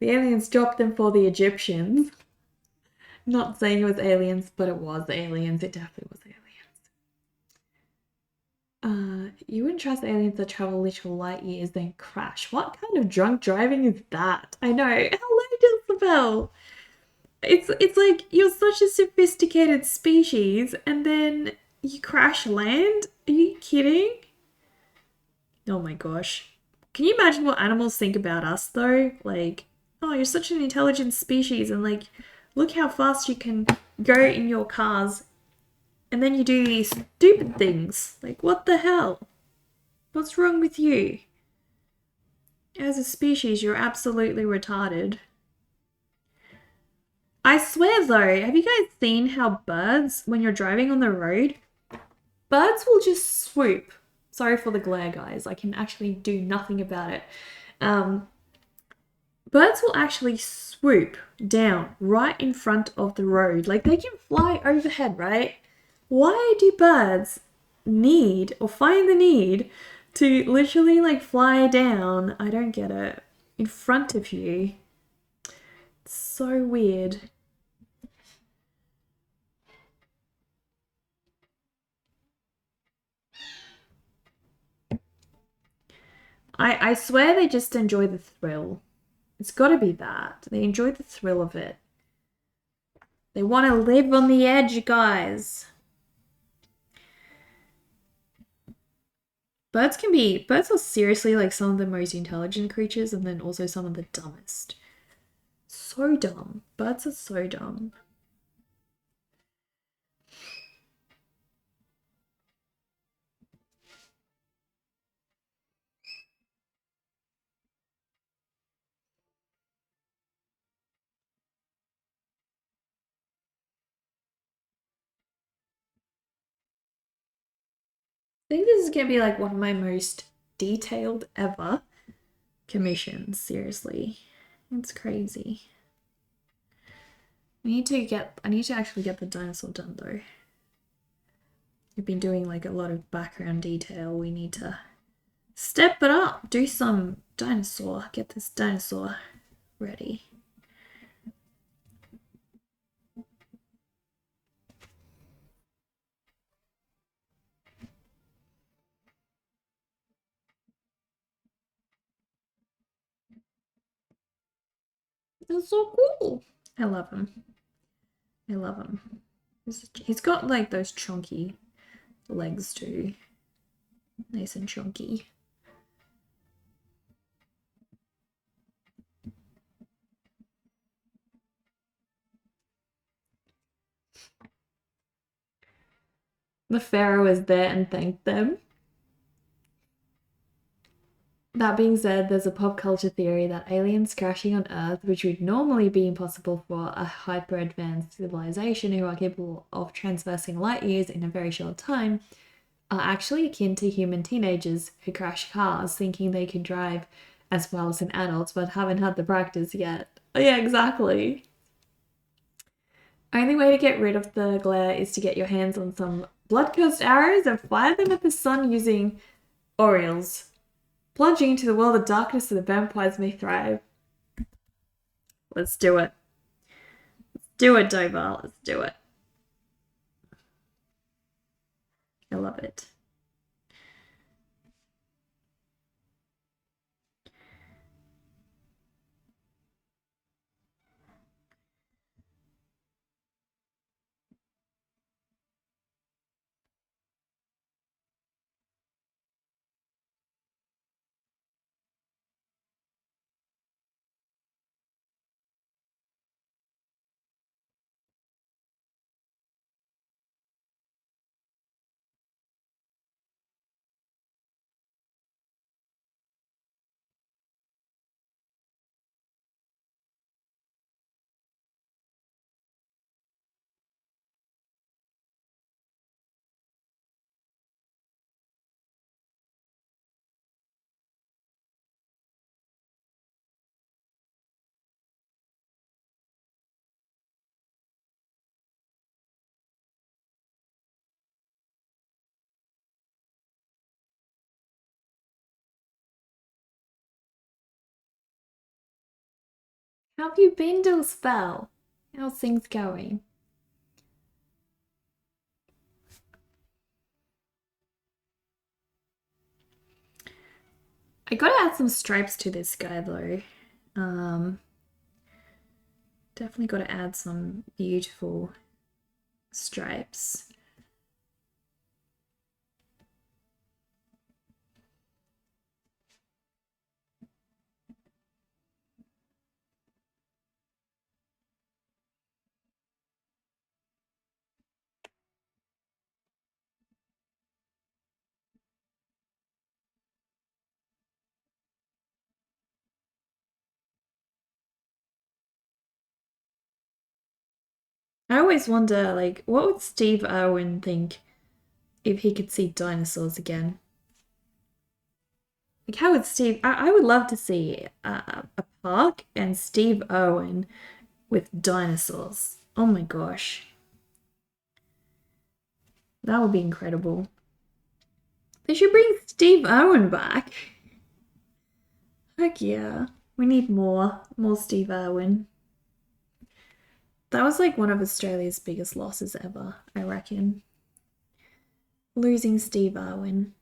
The aliens dropped them for the Egyptians. Not saying it was aliens, but it was aliens. It definitely was aliens. You wouldn't trust aliens that travel literal light years then crash. What kind of drunk driving is that? I know. Hello, Jezebel. It's like you're such a sophisticated species and then you crash land? Are you kidding? Oh my gosh. Can you imagine what animals think about us though? Like, oh, you're such an intelligent species and like look how fast you can go in your cars and then you do these stupid things. Like, what the hell? What's wrong with you? As a species, you're absolutely retarded. I swear though, have you guys seen how birds, when you're driving on the road, birds will just swoop. Sorry for the glare, guys. I can actually do nothing about it. Birds will actually swoop down right in front of the road. Like they can fly overhead, right? Why do birds need or find the need to literally like fly down? I don't get it. In front of you. It's so weird. I swear they just enjoy the thrill. It's got to be that. They enjoy the thrill of it. They want to live on the edge, guys. Birds are seriously like some of the most intelligent creatures and then also some of the dumbest. So dumb. Birds are so dumb. I think this is gonna be like one of my most detailed ever commissions, seriously. It's crazy. I need to actually get the dinosaur done though. We've been doing like a lot of background detail. We need to step it up, do some dinosaur, get this dinosaur ready. That's so cool. I love him. I love him. He's got like those chunky legs too. Nice and chunky. The pharaoh is there and thanked them. That being said, there's a pop culture theory that aliens crashing on Earth, which would normally be impossible for a hyper advanced civilization who are capable of traversing light years in a very short time, are actually akin to human teenagers who crash cars thinking they can drive as well as an adult but haven't had the practice yet. Oh, yeah, exactly. Only way to get rid of the glare is to get your hands on some blood-cursed arrows and fire them at the sun using Orioles. Plunging into the world of darkness so the vampires may thrive. Let's do it. Do it, Dover. Let's do it. I love it. How have you been, Spell? How's things going? I gotta add some stripes to this guy though. Definitely gotta add some beautiful stripes. I always wonder, like, what would Steve Irwin think if he could see dinosaurs again? Like, how would I would love to see a park and Steve Irwin with dinosaurs. Oh my gosh. That would be incredible. They should bring Steve Irwin back. Heck yeah. We need more Steve Irwin. That was like one of Australia's biggest losses ever, I reckon. Losing Steve Irwin.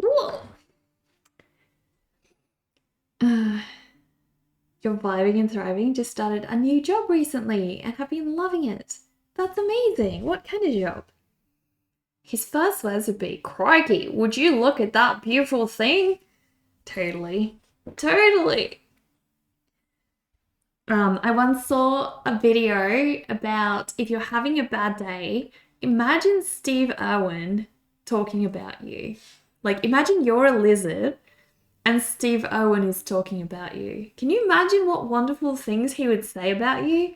Whoa. You're vibing and thriving, just started a new job recently and have been loving it. That's amazing. What kind of job? His first words would be, crikey, would you look at that beautiful thing? Totally. Totally. I once saw a video about if you're having a bad day, imagine Steve Irwin talking about you. Like, imagine you're a lizard and Steve Irwin is talking about you. Can you imagine what wonderful things he would say about you?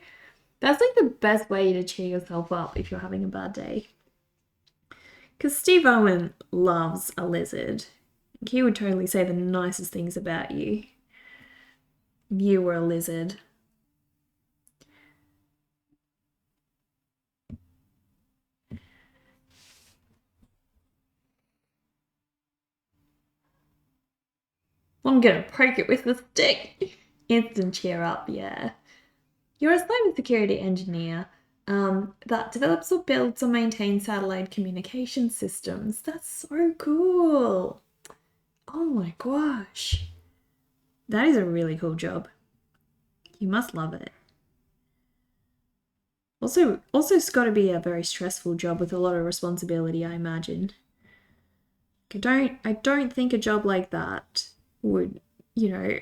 That's like the best way to cheer yourself up if you're having a bad day. Because Steve Irwin loves a lizard. He would totally say the nicest things about you. You were a lizard. I'm gonna poke it with the stick. Instant cheer up, yeah. You're a cybersecurity engineer that develops or builds or maintains satellite communication systems. That's so cool. Oh my gosh. That is a really cool job. You must love it. Also, it's got to be a very stressful job with a lot of responsibility, I imagine. I don't think a job like that would,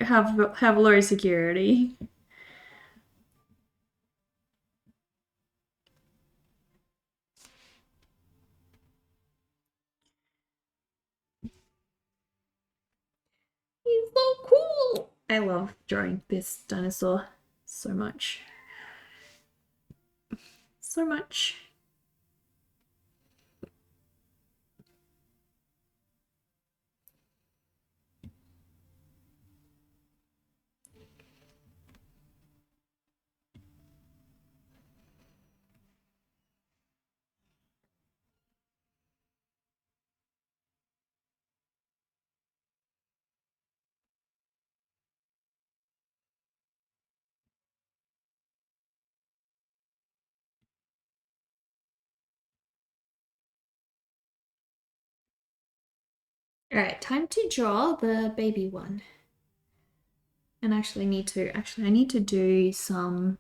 have low security. I love drawing this dinosaur so much. So much. All right, time to draw the baby one. And actually I need to do some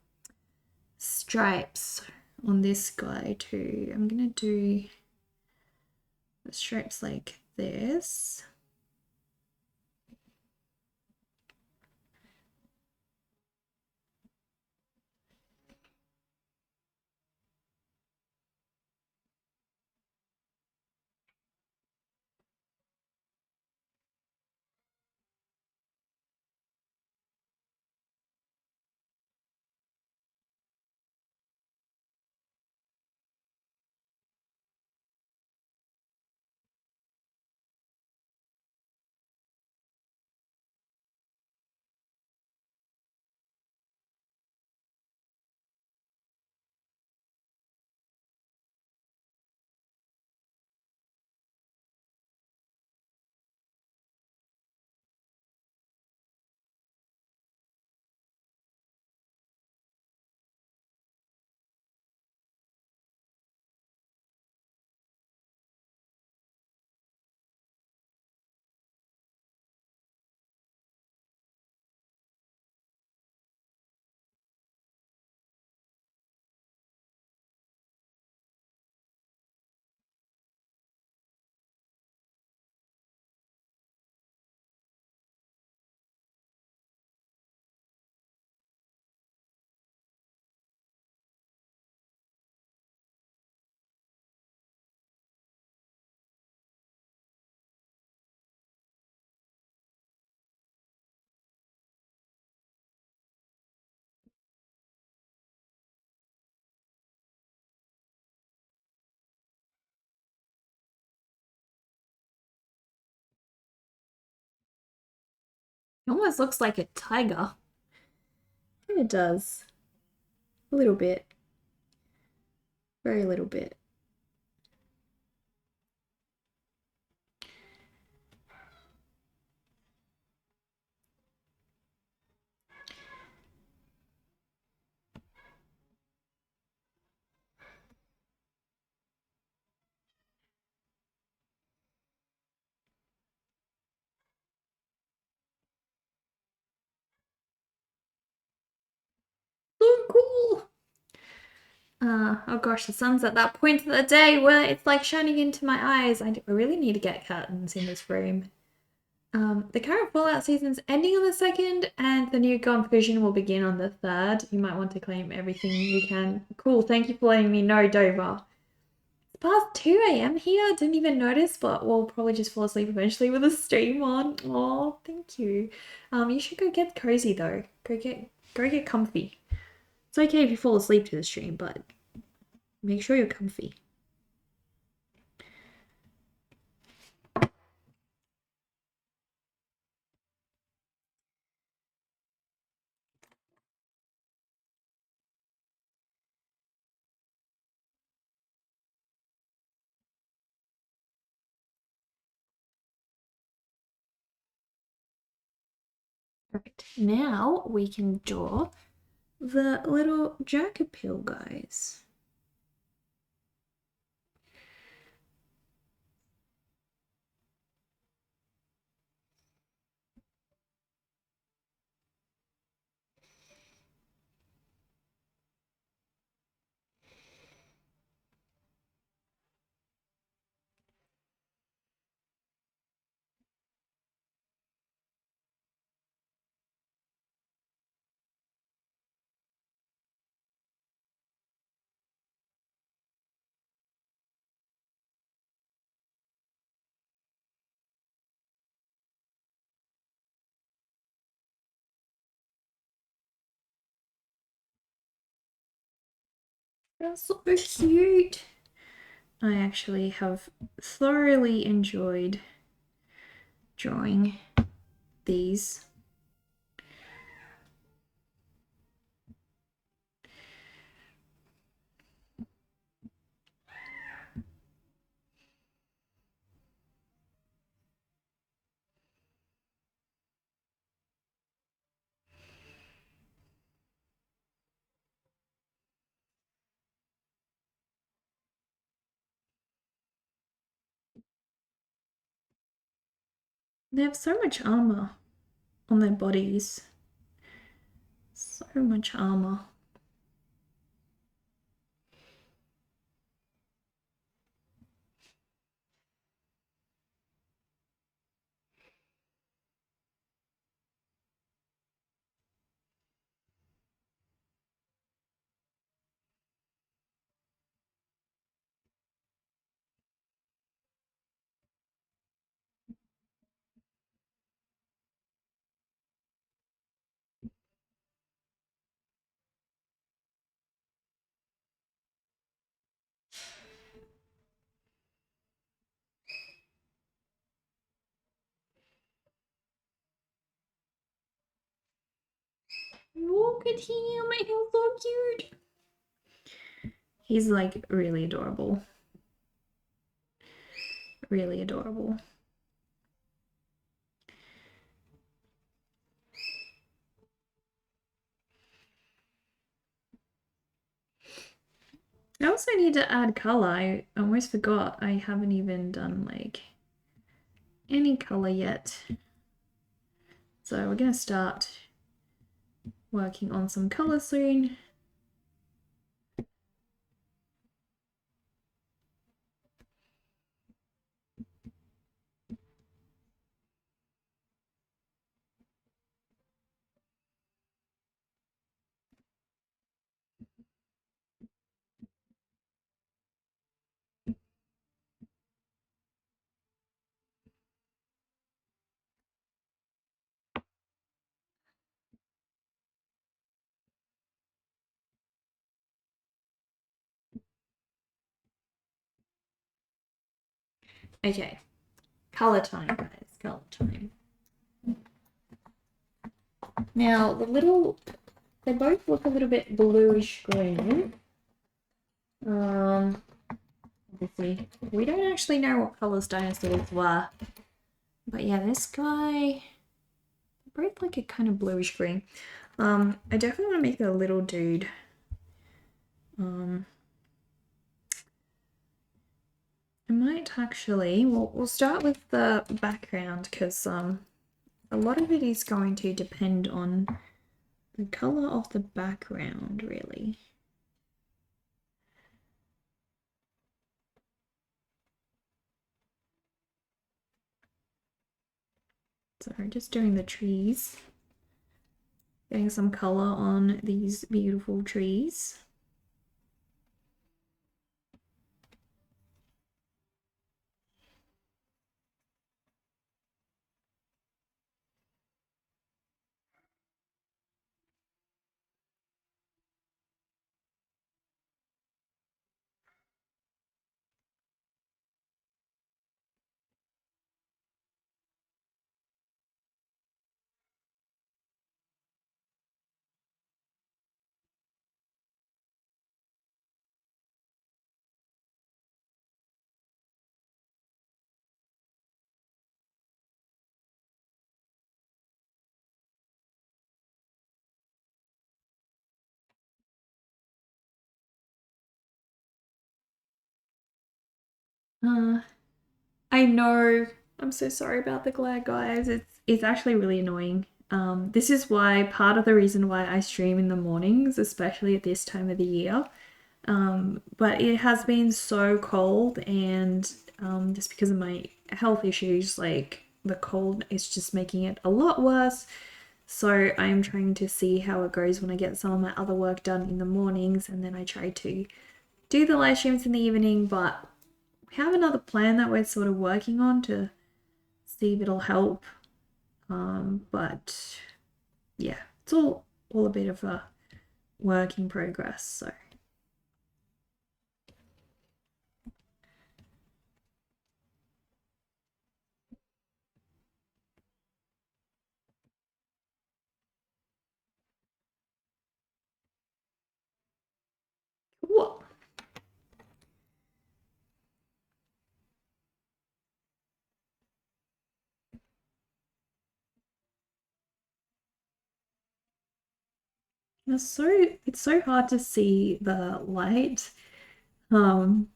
stripes on this guy too. I'm gonna do the stripes like this. It almost looks like a tiger. It does. A little bit. Very little bit. So cool! Oh gosh, the sun's at that point of the day where it's like shining into my eyes. I really need to get curtains in this room. The current Fallout season's ending on the 2nd, and the new Gone Vision will begin on the 3rd. You might want to claim everything you can. Cool, thank you for letting me know, Dover. It's past 2 a.m. here, didn't even notice, but we'll probably just fall asleep eventually with the stream on. Oh, thank you. You should go get cozy though. Go get comfy. It's okay if you fall asleep to the stream, but make sure you're comfy. Perfect. Now we can draw the little Jacopil guys. That's so cute. I actually have thoroughly enjoyed drawing these. They have so much armor on their bodies. So much armor. Look at him, he's so cute. He's like really adorable. Really adorable. I also need to add color. I almost forgot. I haven't even done like any color yet. So we're gonna start working on some color soon. Okay, color time, guys, color time. Now, they both look a little bit bluish green. Obviously, we don't actually know what colors dinosaurs were. But yeah, this guy, both like a kind of bluish green. I definitely want to make the little dude. I might actually, we'll start with the background because a lot of it is going to depend on the color of the background, really. So just doing the trees, getting some color on these beautiful trees. I know. I'm so sorry about the glare, guys. It's actually really annoying. This is why part of the reason why I stream in the mornings, especially at this time of the year. But it has been so cold, and just because of my health issues, like the cold is just making it a lot worse. So I'm trying to see how it goes when I get some of my other work done in the mornings, and then I try to do the live streams in the evening. But we have another plan that we're sort of working on to see if it'll help. But yeah, it's all a bit of a work in progress. So It's so hard to see um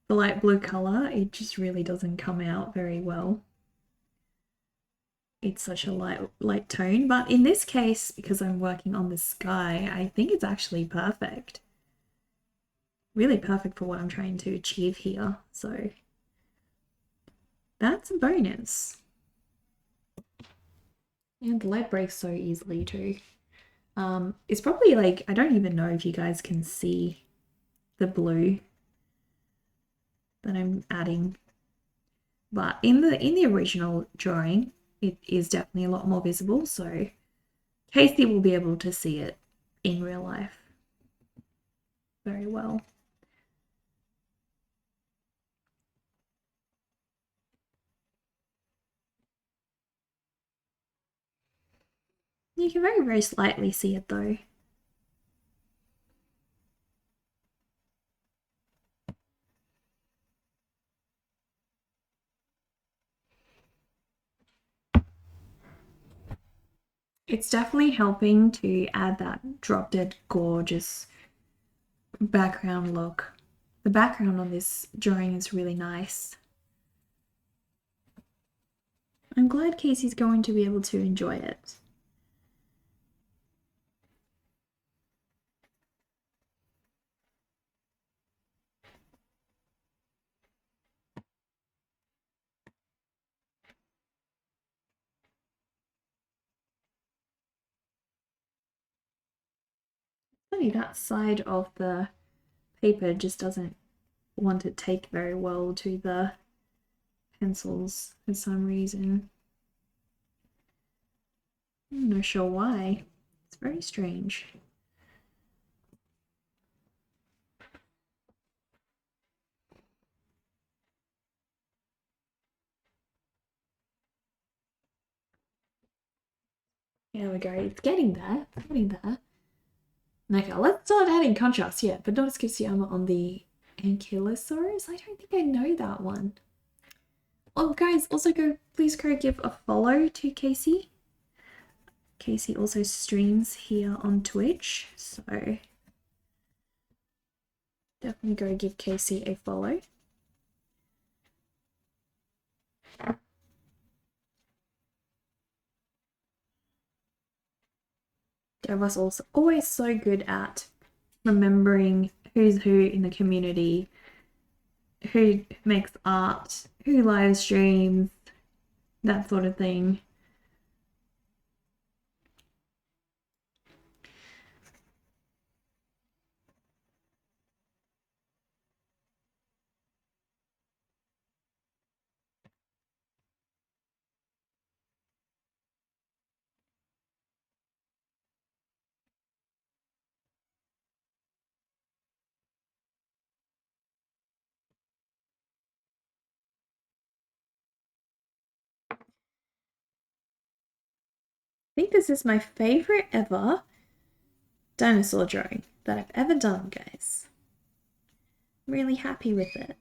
the light blue color. It just really doesn't come out very well. It's such a light tone, but in this case, because I'm working on the sky, I think it's actually perfect. Really perfect for what I'm trying to achieve here. So that's a bonus. And the light breaks so easily too. It's probably like, I don't even know if you guys can see the blue that I'm adding. But in the original drawing, it is definitely a lot more visible, so Casey will be able to see it in real life very well. You can very, very slightly see it though. It's definitely helping to add that drop dead gorgeous background look. The background on this drawing is really nice. I'm glad Casey's going to be able to enjoy it. Funny, that side of the paper just doesn't want to take very well to the pencils for some reason. I'm not sure why. It's very strange. There we go. It's getting there. It's getting there. Okay, let's start adding contrast. Yeah, but not as Kisuyama on the Ankylosaurus. I don't think I know that one. Oh, guys, also please go give a follow to Casey. Casey also streams here on Twitch, so definitely go give Casey a follow. Dev was also always so good at remembering who's who in the community, who makes art, who live streams, that sort of thing. I think this is my favorite ever dinosaur drawing that I've ever done, guys. I'm really happy with it.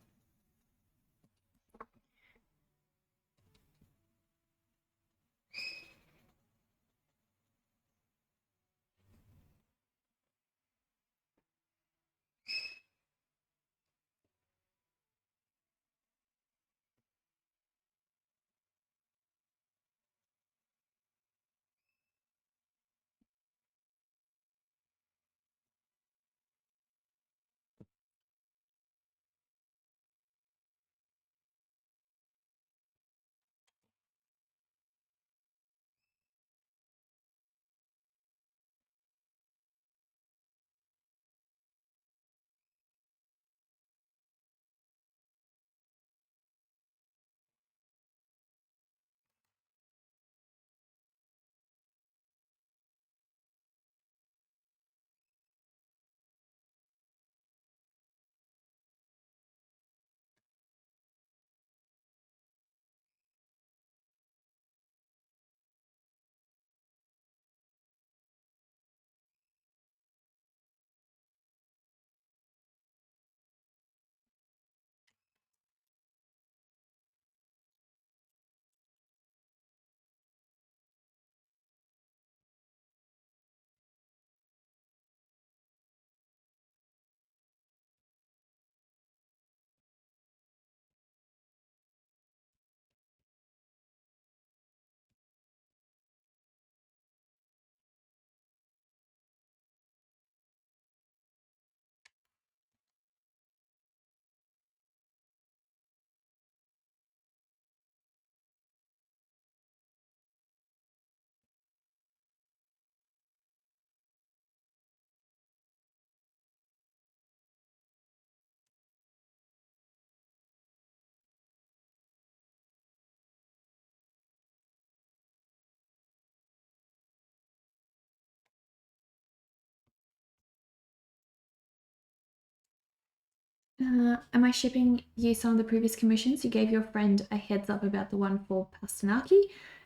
Am I shipping you some of the previous commissions? You gave your friend a heads up about the one for Pastanaki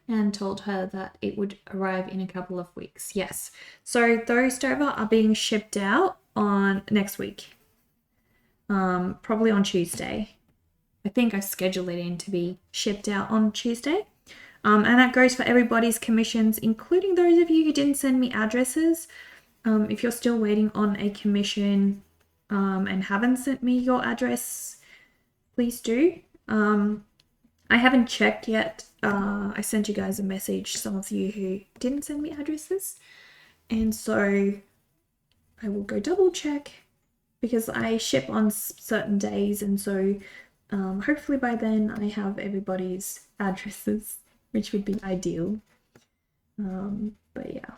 and told her that it would arrive in a couple of weeks. Yes. So those Dover are being shipped out on next week. Probably on Tuesday. I think I scheduled it in to be shipped out on Tuesday. And that goes for everybody's commissions, including those of you who didn't send me addresses. If you're still waiting on a commission and haven't sent me your address, please do. I haven't checked yet. I sent you guys a message, some of you who didn't send me addresses. And so I will go double check because I ship on certain days. And so hopefully by then I have everybody's addresses, which would be ideal. But yeah.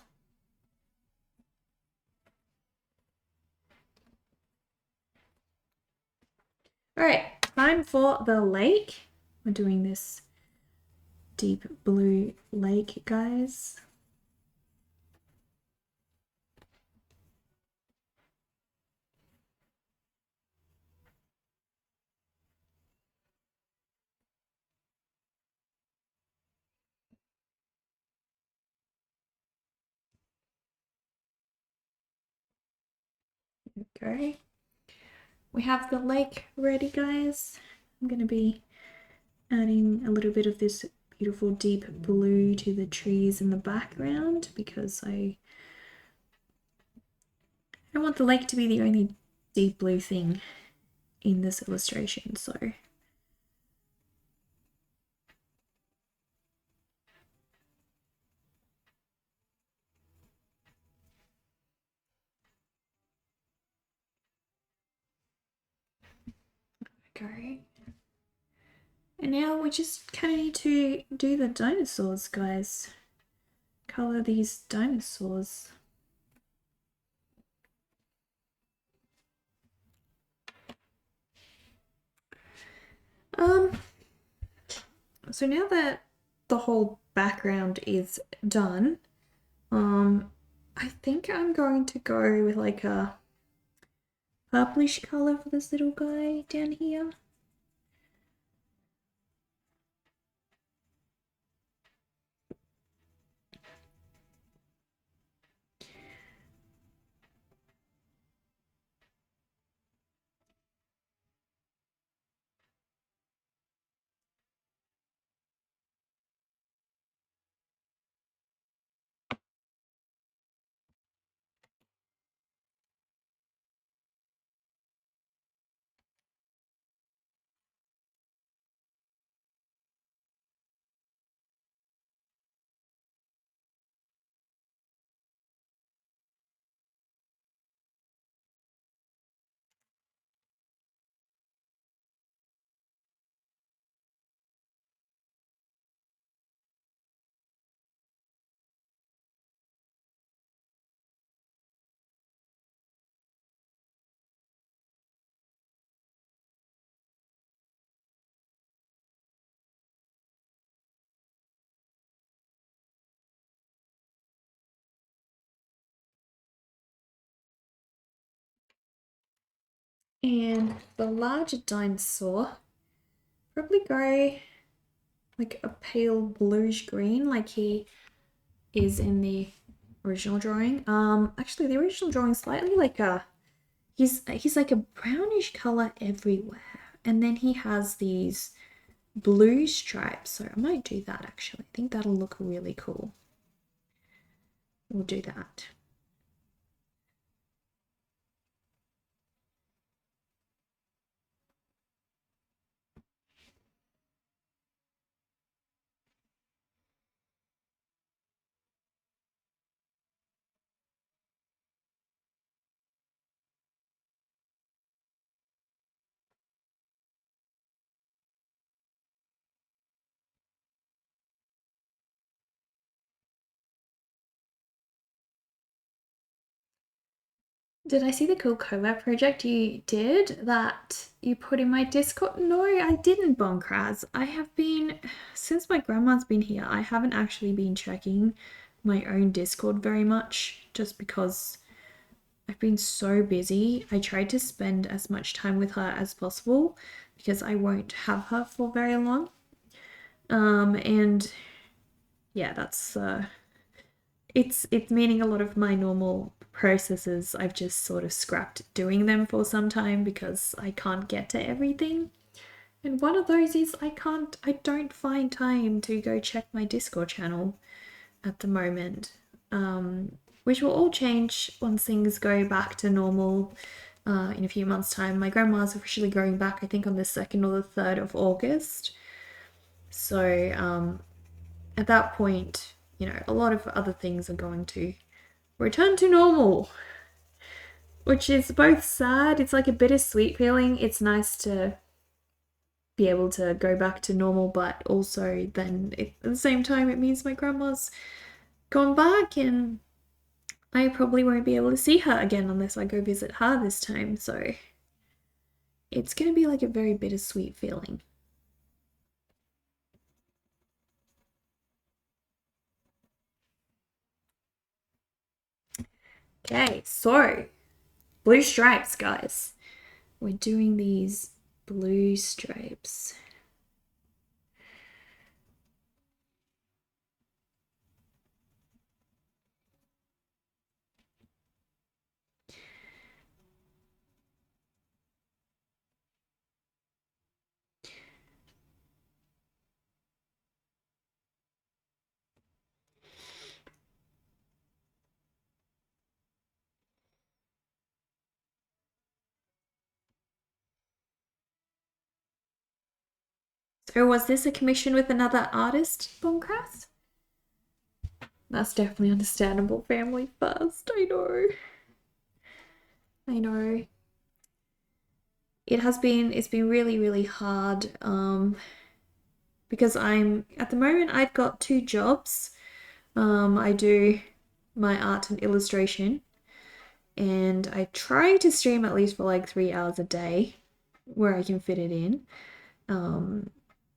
All right, time for the lake. We're doing this deep blue lake, guys. Okay. We have the lake ready, guys. I'm going to be adding a little bit of this beautiful deep blue to the trees in the background because I want the lake to be the only deep blue thing in this illustration, so okay. And now we just kind of need to do the dinosaurs, guys. Color these dinosaurs. So now that the whole background is done, I think I'm going to go with like a purplish color for this little guy down here. And the larger dinosaur, probably go like a pale bluish green like he is in the original drawing. Actually the original drawing is slightly like a he's like a brownish color everywhere. And then he has these blue stripes. So I might do that actually. I think that'll look really cool. We'll do that. Did I see the cool collab project you did that you put in my Discord? No, I didn't, Bonkraz. I have been, since my grandma's been here, I haven't actually been checking my own Discord very much just because I've been so busy. I tried to spend as much time with her as possible because I won't have her for very long. And yeah, that's it's meaning a lot of my normal processes I've just sort of scrapped doing them for some time because I can't get to everything. And one of those is I don't find time to go check my Discord channel at the moment. Which will all change once things go back to normal in a few months' time. My grandma's officially going back, I think, on the 2nd or the 3rd of August. So at that point, you know, a lot of other things are going to return to normal, which is both sad. It's like a bittersweet feeling. It's nice to be able to go back to normal, but also then at the same time, it means my grandma's gone back and I probably won't be able to see her again unless I go visit her this time. So it's going to be like a very bittersweet feeling. Okay, so blue stripes, guys. We're doing these blue stripes. So was this a commission with another artist, Bonkras? That's definitely understandable. Family first. I know. I know. It's been really, really hard. Because at the moment I've got 2 jobs. I do my art and illustration, and I try to stream at least for like 3 hours a day where I can fit it in.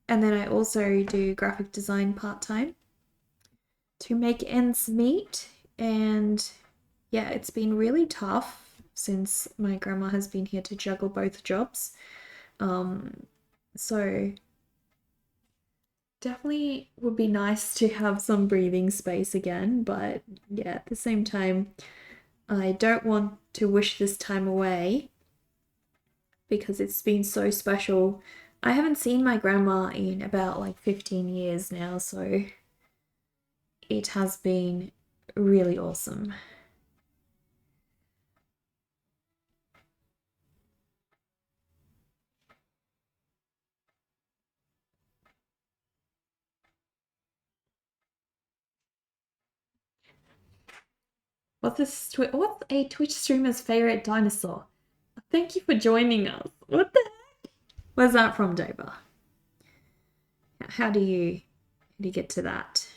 And then I also do graphic design part-time to make ends meet. And yeah, it's been really tough since my grandma has been here to juggle both jobs. So definitely would be nice to have some breathing space again, but yeah, at the same time, I don't want to wish this time away because it's been so special. I haven't seen my grandma in about like 15 years now, so it has been really awesome. What's a Twitch streamer's favorite dinosaur? Thank you for joining us. What the heck? Where's that from, Doba? How do you get to that?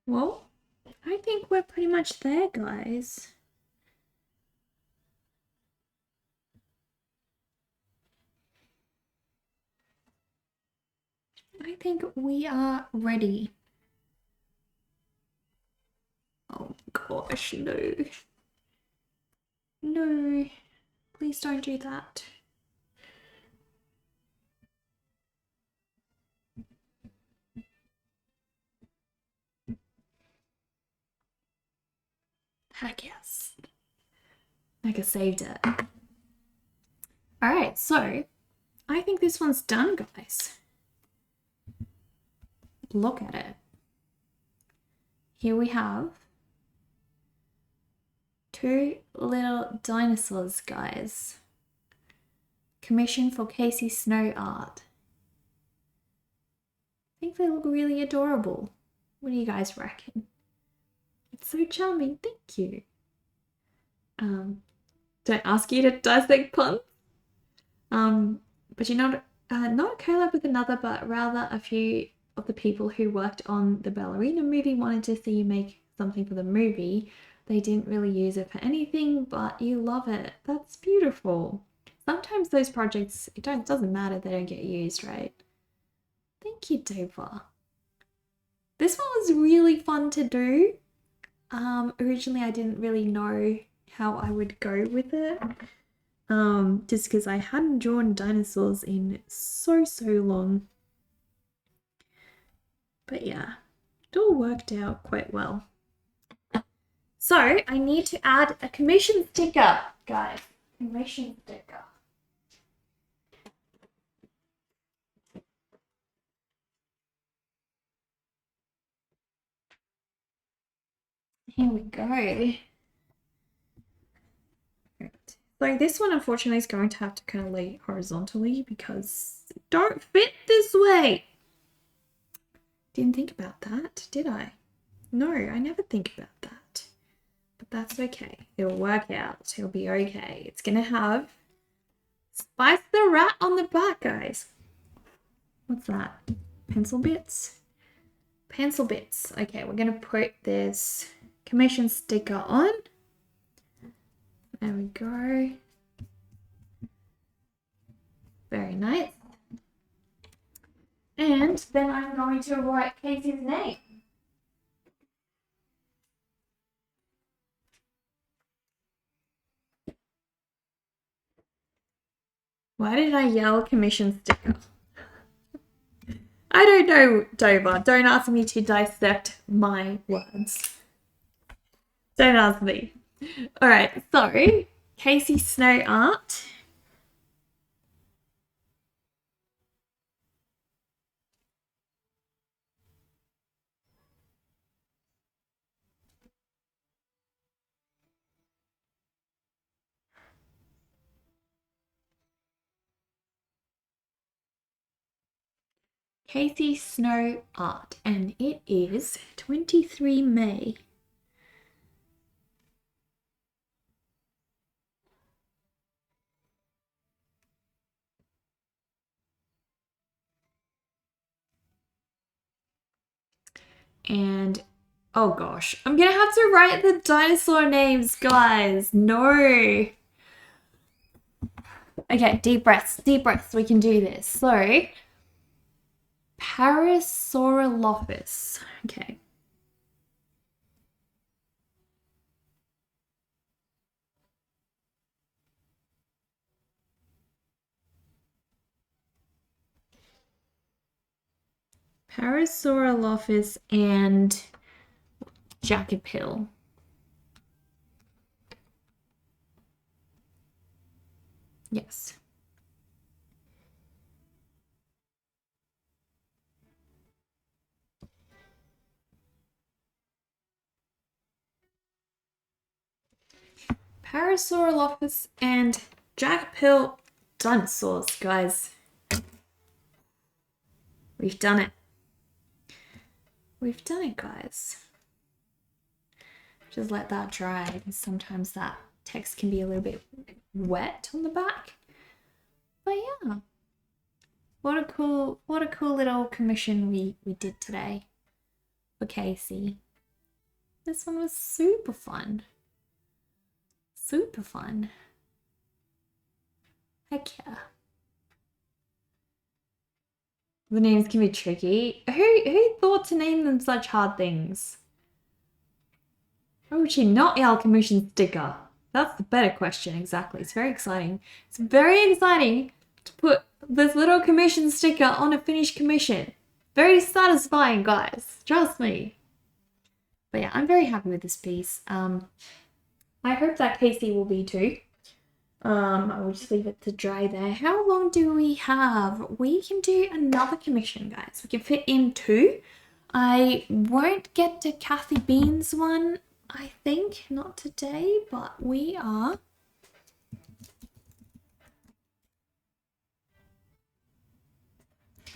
Well, I think we're pretty much there, guys. I think we are ready. Oh gosh, no. No, please don't do that. Heck yes. Like I saved it. Alright, so I think this one's done, guys. Look at it. Here we have 2 little dinosaurs, guys. Commissioned for Casey Snow art. I think they look really adorable. What do you guys reckon? It's so charming, thank you. Don't ask you to dissect puns. But you're not a collab with another, but rather a few of the people who worked on the ballerina movie wanted to see you make something for the movie. They didn't really use it for anything, but you love it. That's beautiful. Sometimes those projects, it doesn't matter, they don't get used, right? Thank you, Dover. This one was really fun to do. Originally I didn't really know how I would go with it. Just because I hadn't drawn dinosaurs in so long. But yeah, it all worked out quite well. So I need to add a commission sticker, guys. Commission sticker. Here we go. Right. So this one unfortunately is going to have to kind of lay horizontally because it don't fit this way. Didn't think about that, did I? No, I never think about that. But that's okay. It'll work out. It'll be okay. It's gonna have Spice the Rat on the back, guys. What's that? Pencil bits? Pencil bits. Okay, we're gonna put this commission sticker on. There we go. Very nice. And then I'm going to write Casey's name. Why did I yell commission sticker? I don't know, Dover. Don't ask me to dissect my words. Don't ask me. Alright, so Casey Snow art. Casey Snow art, and it is 23 May. And oh gosh, I'm gonna have to write the dinosaur names, guys. No. Okay, deep breaths, we can do this. So, Parasaurolophus. Okay. Parasaurolophus and Jackapil. Yes. Parasaurolophus and Jackapil dinosaurs, guys. We've done it. We've done it, guys. Just let that dry because sometimes that text can be a little bit wet on the back. But yeah. What a cool little commission we did today for Casey. This one was super fun. Super fun. Heck yeah. The names can be tricky. Who thought to name them such hard things? Why would she not yell commission sticker? That's the better question, exactly. It's very exciting. It's very exciting to put this little commission sticker on a finished commission. Very satisfying, guys. Trust me. But yeah, I'm very happy with this piece. I hope that Casey will be too. I will just leave it to dry there. How long do we have? We can do another commission, guys. We can fit in 2. I won't get to Kathy Bean's one, I think. Not today, but we are.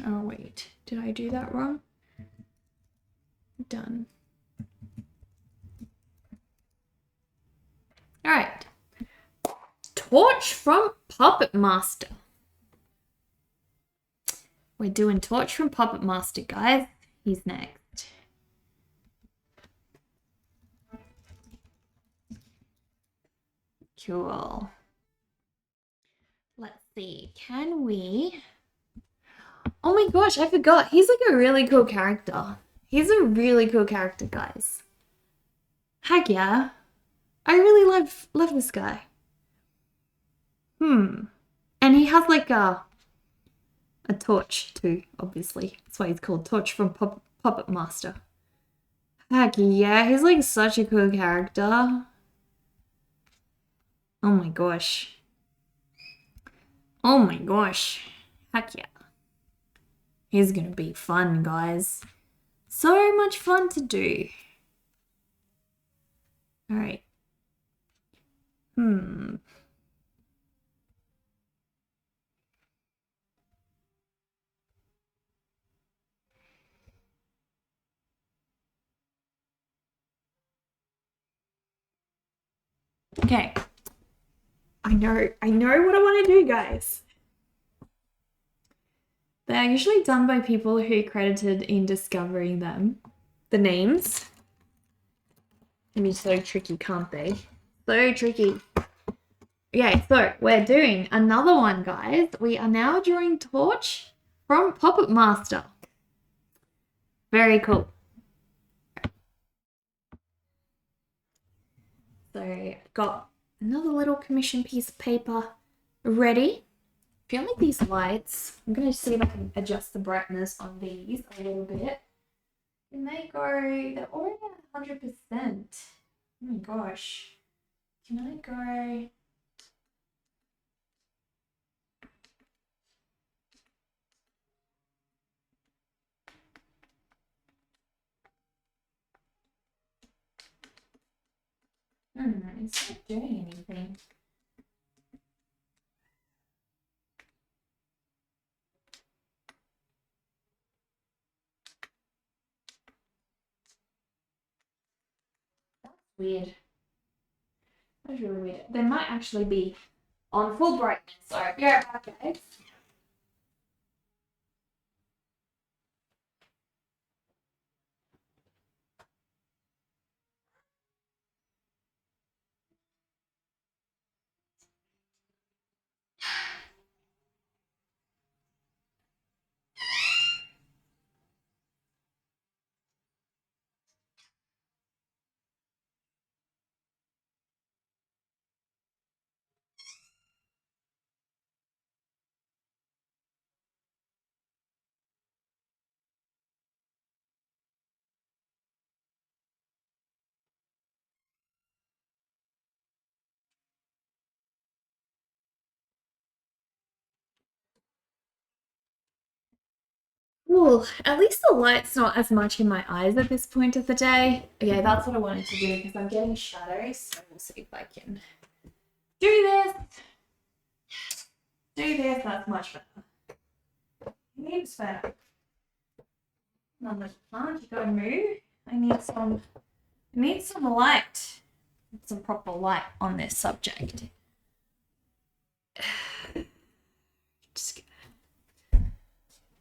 Oh, wait. Did I do that wrong? Done. All right. Torch from Puppet Master. We're doing Torch from Puppet Master, guys. He's next. Cool. Let's see. Can we... Oh my gosh, I forgot. He's like a really cool character. He's a really cool character, guys. Heck yeah. I really love this guy. And he has like a torch too, obviously. That's why he's called Torch from Puppet Master. Heck yeah, he's like such a cool character. Oh my gosh. Oh my gosh. Heck yeah. He's gonna be fun, guys. So much fun to do. All right. Okay. I know what I want to do, guys. They are usually done by people who credited in discovering them. The names. Can be so tricky, can't they? So tricky. Okay, so we're doing another one, guys. We are now drawing Torch from Puppet Master. Very cool. So I've got another little commission piece of paper ready. If you like these lights, I'm going to see if I can adjust the brightness on these a little bit. And they're already at 100%. Oh my gosh. Can I go... I don't know, it's not doing anything. That's weird. That's really weird. They might actually be on full brightness. So, yeah, okay. Well, at least the light's not as much in my eyes at this point of the day. Okay, that's what I wanted to do because I'm getting shadows. So we'll see if I can do this. Do this, that's much better. Heaps better. Not much plant, you gotta move. I need some light. Some proper light on this subject. Just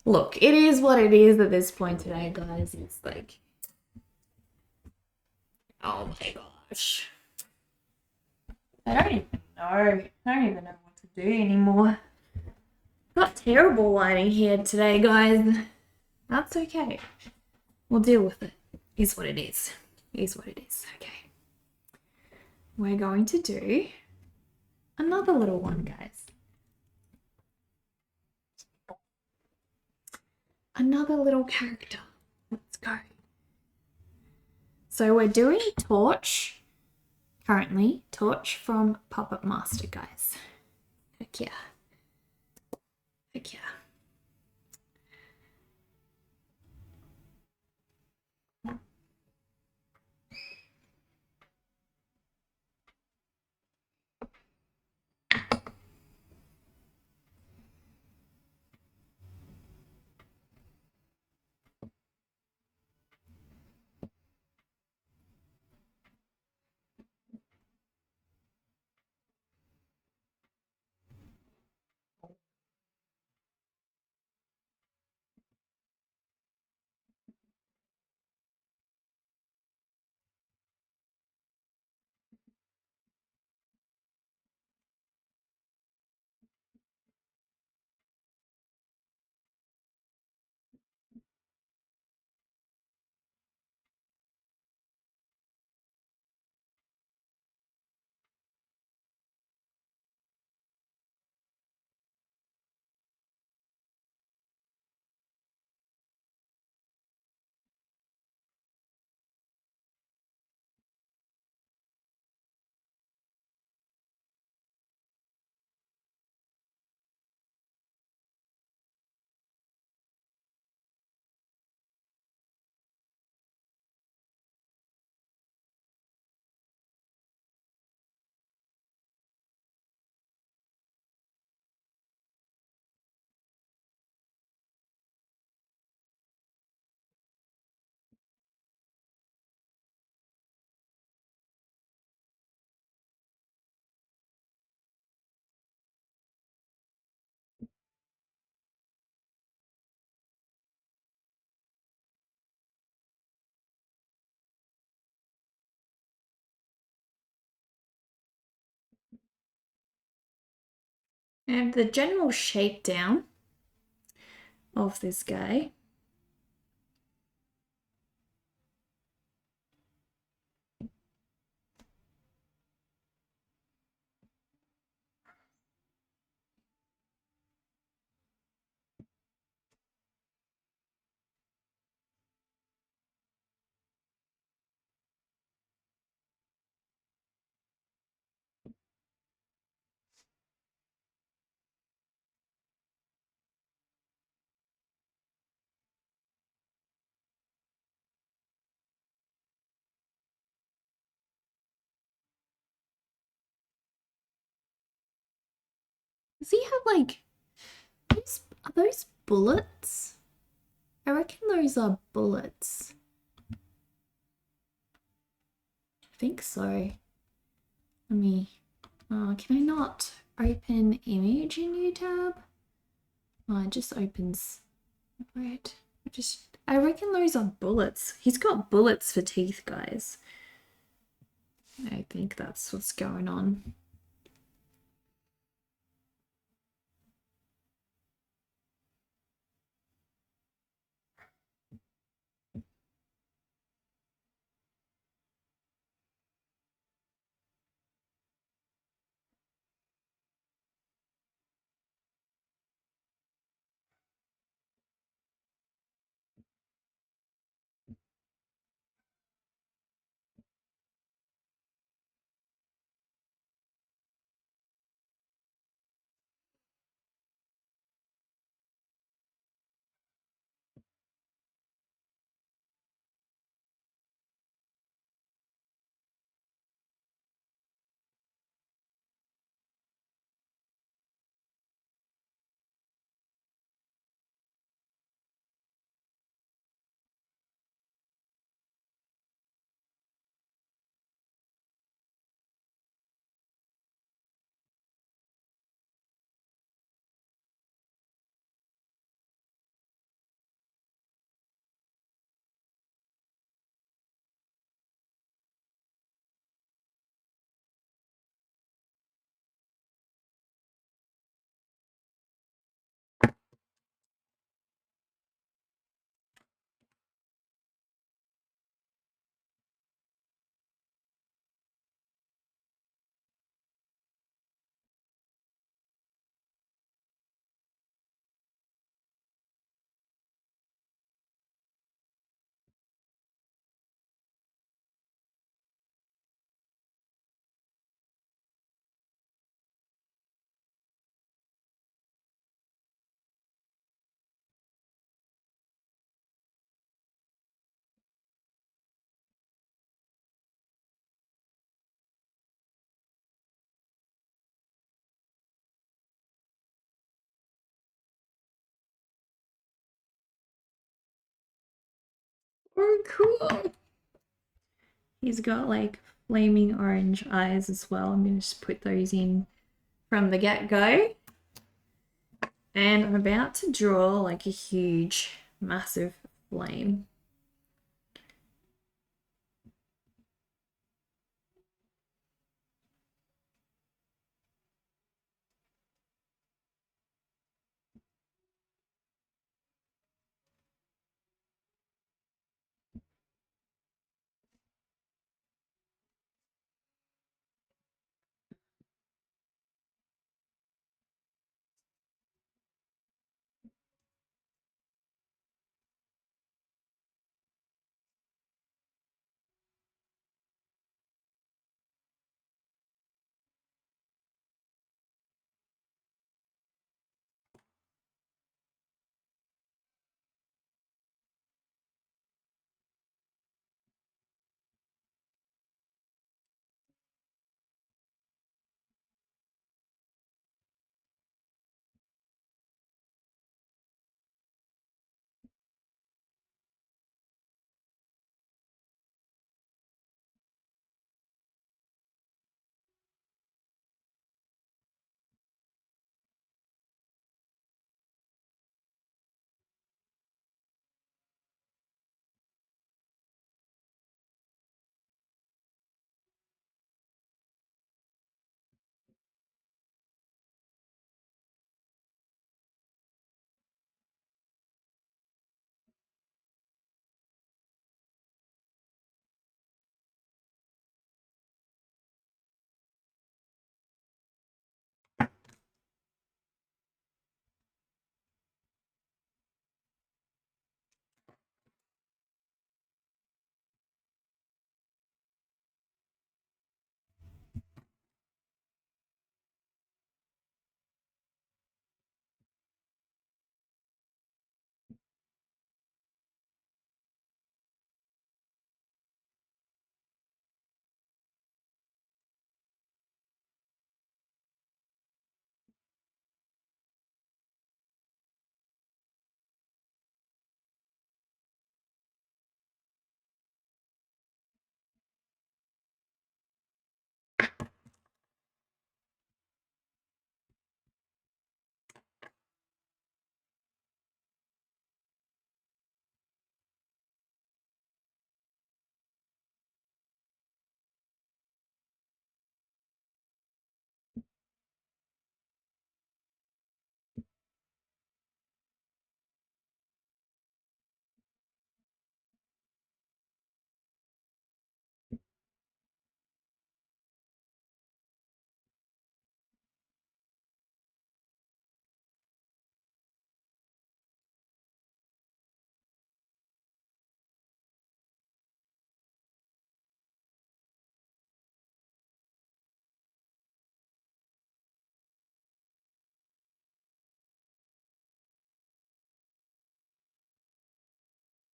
look, it is what it is at this point today, guys. It's like, oh my gosh. I don't even know what to do anymore. Got terrible lighting here today, guys. That's okay. We'll deal with it. Is what it is. Is what it is. Okay. We're going to do another little one, guys. Another little character. Let's go. So we're doing Torch currently Torch from Puppet Master, guys. Heck yeah. Heck yeah. And the general shakedown of this guy. Does he have like are those bullets? I reckon those are bullets. I think so. Let me can I not open image in new tab? Oh, it just opens. Right. I reckon those are bullets. He's got bullets for teeth, guys. I think that's what's going on. Oh, cool. He's got like flaming orange eyes as well. I'm going to just put those in from the get-go. And I'm about to draw like a huge, massive flame.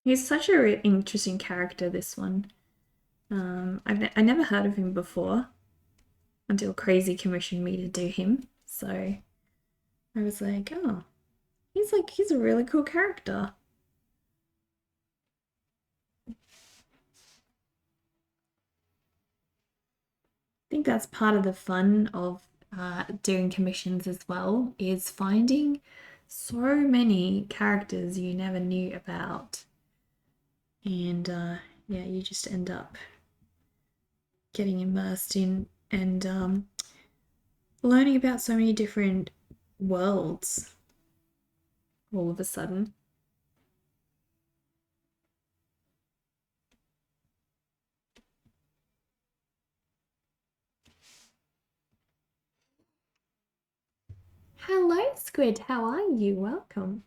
He's such a interesting character, this one. I never heard of him before until Crazy commissioned me to do him. So I was like, oh, he's a really cool character. I think that's part of the fun of doing commissions as well, is finding so many characters you never knew about. And yeah, you just end up getting immersed in and learning about so many different worlds all of a sudden. Hello, Squid. How are you? Welcome.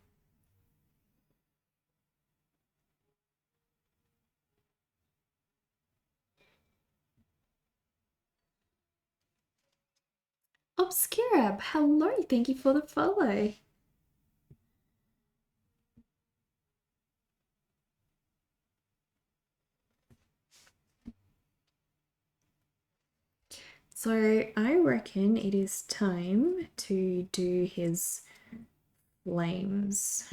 Obscura, hello. Thank you for the follow. So I reckon it is time to do his flames.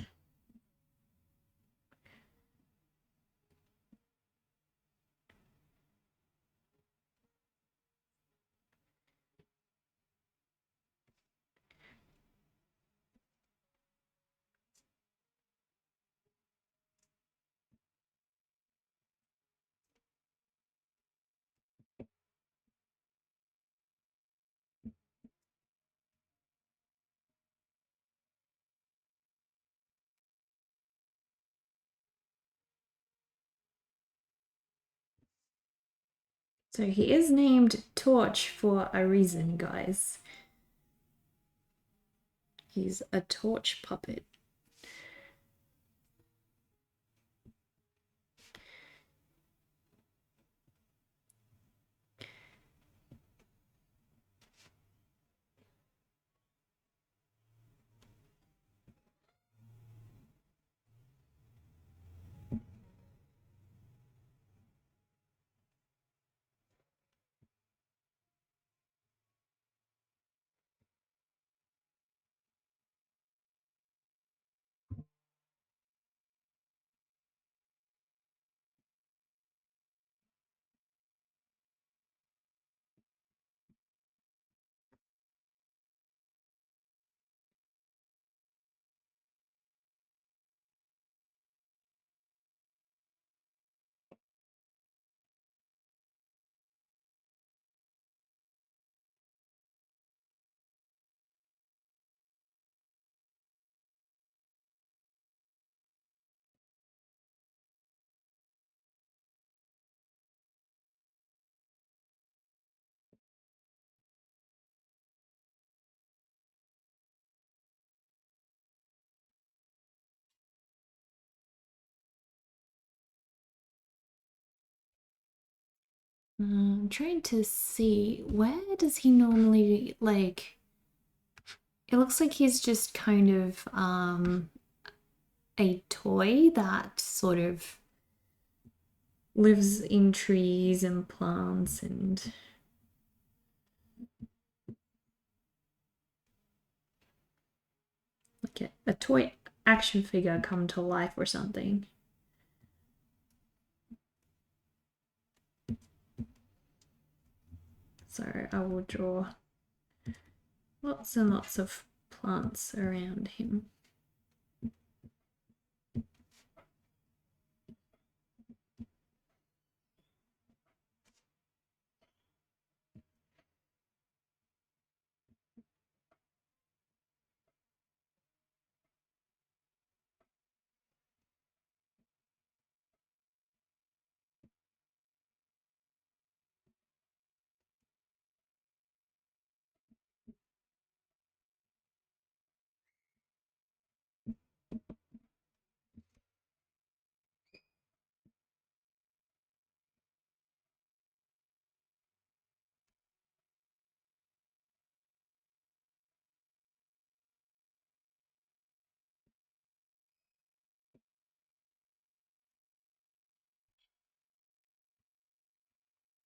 So he is named Torch for a reason, guys. He's a torch puppet. I'm trying to see, where does he normally, like, it looks like he's just kind of a toy that sort of lives in trees and plants and like a toy action figure come to life or something. So I will draw lots and lots of plants around him.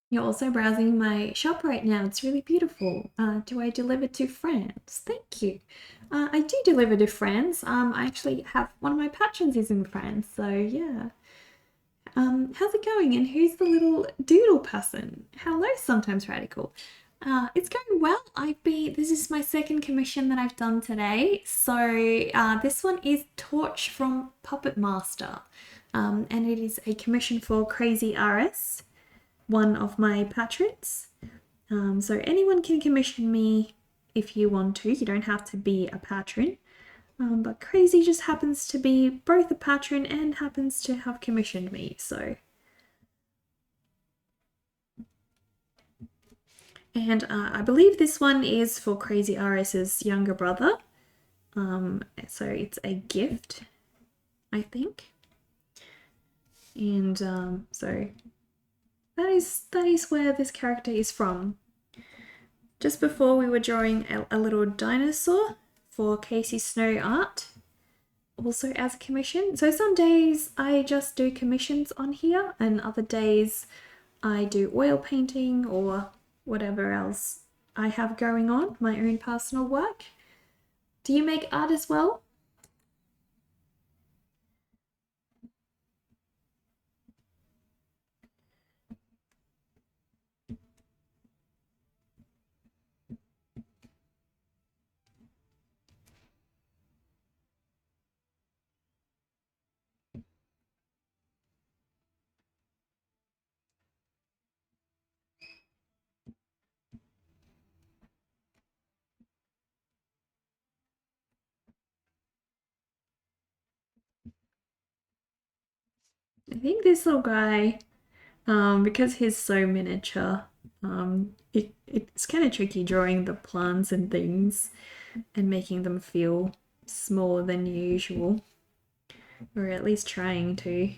You're also browsing my shop right now. It's really beautiful. Do I deliver to France? Thank you. I do deliver to France. I actually have one of my patrons is in France, so yeah. How's it going? And who's the little doodle person? Hello, sometimes radical. It's going well. This is my second commission that I've done today. So this one is Torch from Puppet Master. And it is a commission for Crazy RS, one of my patrons. So anyone can commission me if you want to. You don't have to be a patron. But Crazy just happens to be both a patron and happens to have commissioned me, so. And I believe this one is for Crazy RS's younger brother. So it's a gift, I think. And so that is where this character is from. Just before we were drawing a little dinosaur for Casey Snow Art, also as a commission. So some days I just do commissions on here and other days I do oil painting or whatever else I have going on, my own personal work. Do you make art as well? I think this little guy Because he's so miniature, it's kind of tricky drawing the plants and things and making them feel smaller than usual, or at least trying to.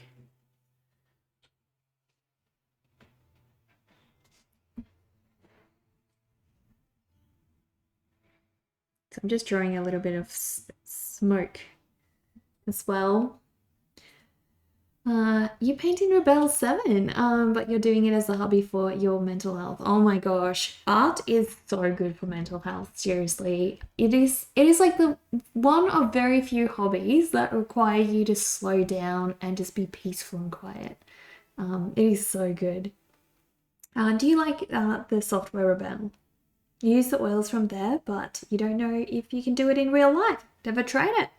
So I'm just drawing a little bit of smoke as well. You painting Rebel 7, but you're doing it as a hobby for your mental health. Oh my gosh, art is so good for mental health. Seriously, it is like the one of very few hobbies that require you to slow down and just be peaceful and quiet. It is so good. Do you like the software Rebel? You use the oils from there, but you don't know if you can do it in real life. Never tried it.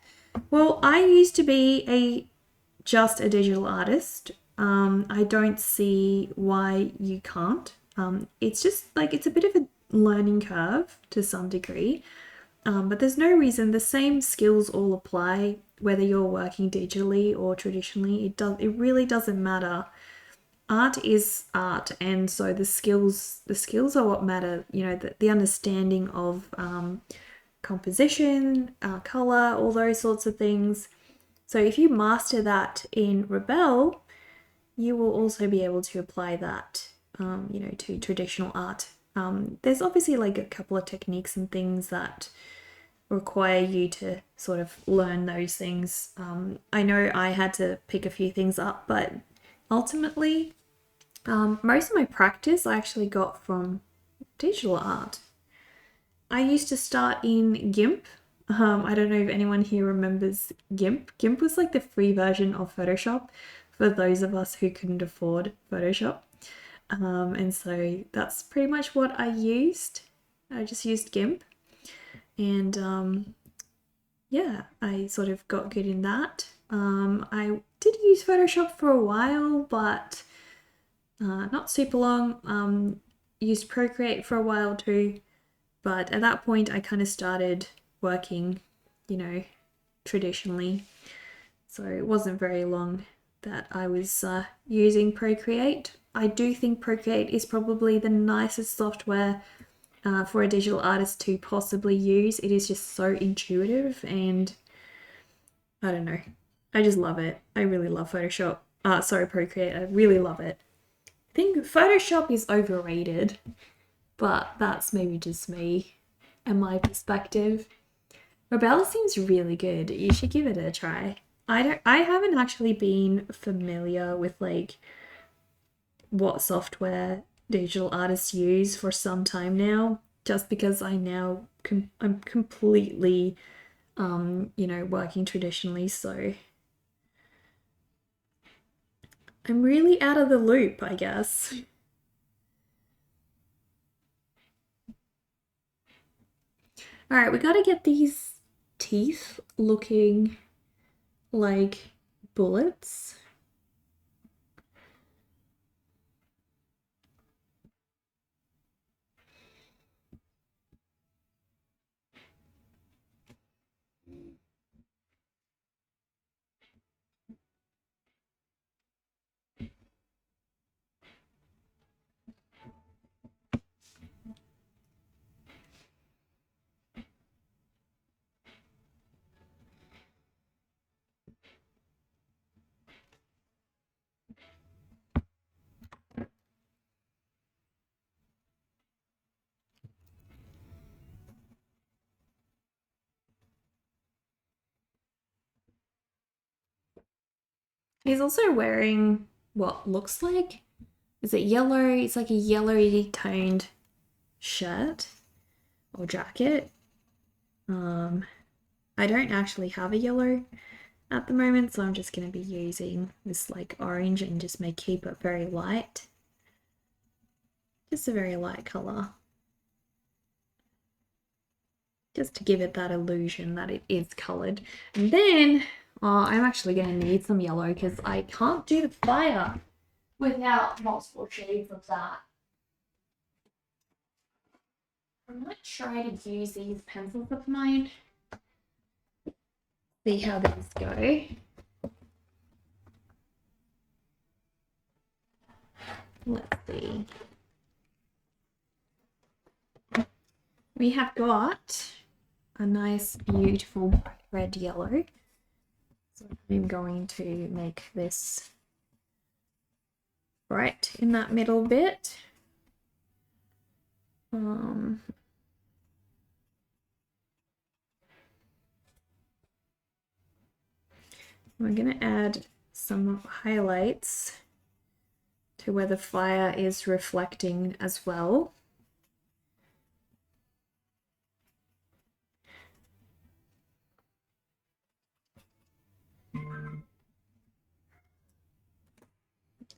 Well, I used to be just a digital artist. I don't see why you can't. It's just like it's a bit of a learning curve to some degree, but there's no reason. The same skills all apply whether you're working digitally or traditionally. It really doesn't matter. Art is art, and so the skills are what matter. You know, the understanding of composition, color, all those sorts of things. So if you master that in Rebel, you will also be able to apply that, to traditional art. There's obviously like a couple of techniques and things that require you to sort of learn those things. I know I had to pick a few things up, but ultimately, most of my practice I actually got from digital art. I used to start in GIMP. I don't know if anyone here remembers GIMP. GIMP was like the free version of Photoshop for those of us who couldn't afford Photoshop. And so that's pretty much what I used. I just used GIMP. And yeah, I sort of got good in that. I did use Photoshop for a while, but not super long. Used Procreate for a while too. But at that point, I kind of started working, traditionally. So it wasn't very long that I was using Procreate. I do think Procreate is probably the nicest software for a digital artist to possibly use. It is just so intuitive, and I don't know. I just love it. I really love Photoshop. Procreate. I really love it. I think Photoshop is overrated, but that's maybe just me and my perspective. Rebel seems really good. You should give it a try. I haven't actually been familiar with like what software digital artists use for some time now, just because I'm completely working traditionally, so I'm really out of the loop, I guess. All right, we got to get these teeth looking like bullets. He's also wearing what looks like, is it yellow? It's like a yellowy toned shirt or jacket. I don't actually have a yellow at the moment, so I'm just going to be using this like orange and just keep it very light. Just a very light color. Just to give it that illusion that it is colored. And then, I'm actually going to need some yellow because I can't do the fire without multiple shades of that. I might try to use these pencils of mine. See how these go. Let's see. We have got a nice, beautiful red yellow. So I'm going to make this bright in that middle bit. We're going to add some highlights to where the fire is reflecting as well.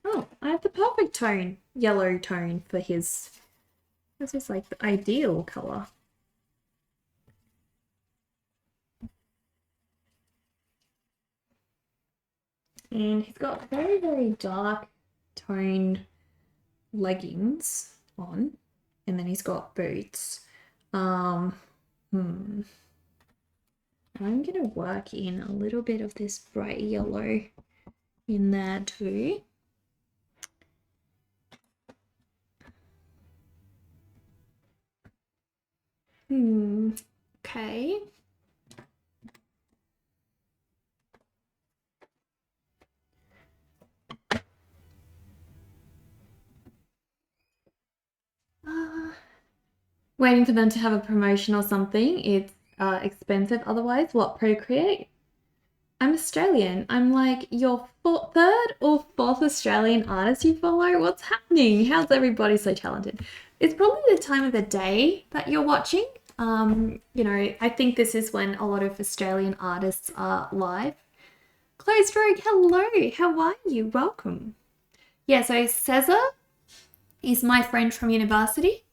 Oh, I have the perfect tone, yellow tone for his. This is like the ideal color. And he's got very, very dark toned leggings on, and then he's got boots. I'm gonna work in a little bit of this bright yellow in there too. Okay. Waiting for them to have a promotion or something. It's expensive otherwise. What, Procreate? I'm Australian. I'm like your third or fourth Australian artist you follow. What's happening? How's everybody so talented? It's probably the time of the day that you're watching. You know, I think this is when a lot of Australian artists are live. Closed Rogue, hello. How are you? Welcome. Yeah, so Cesar is my friend from university,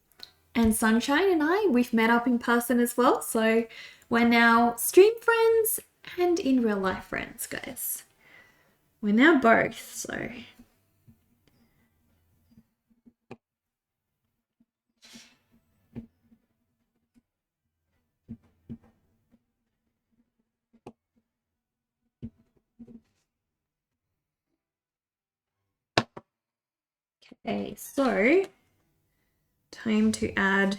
and Sunshine and we've met up in person as well. So we're now stream friends and in real life friends, guys. We're now both, so. Okay, so time to add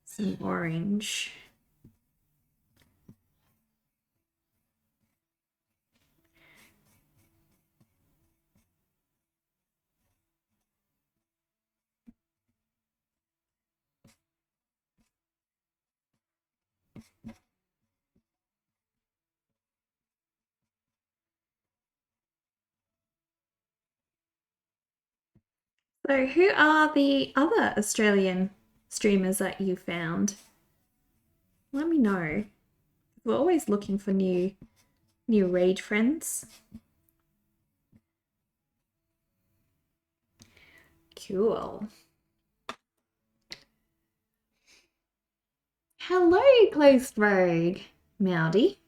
some orange. So who are the other Australian streamers that you found? Let me know. We're always looking for new raid friends. Cool. Hello, Closed Rogue, Mowdy.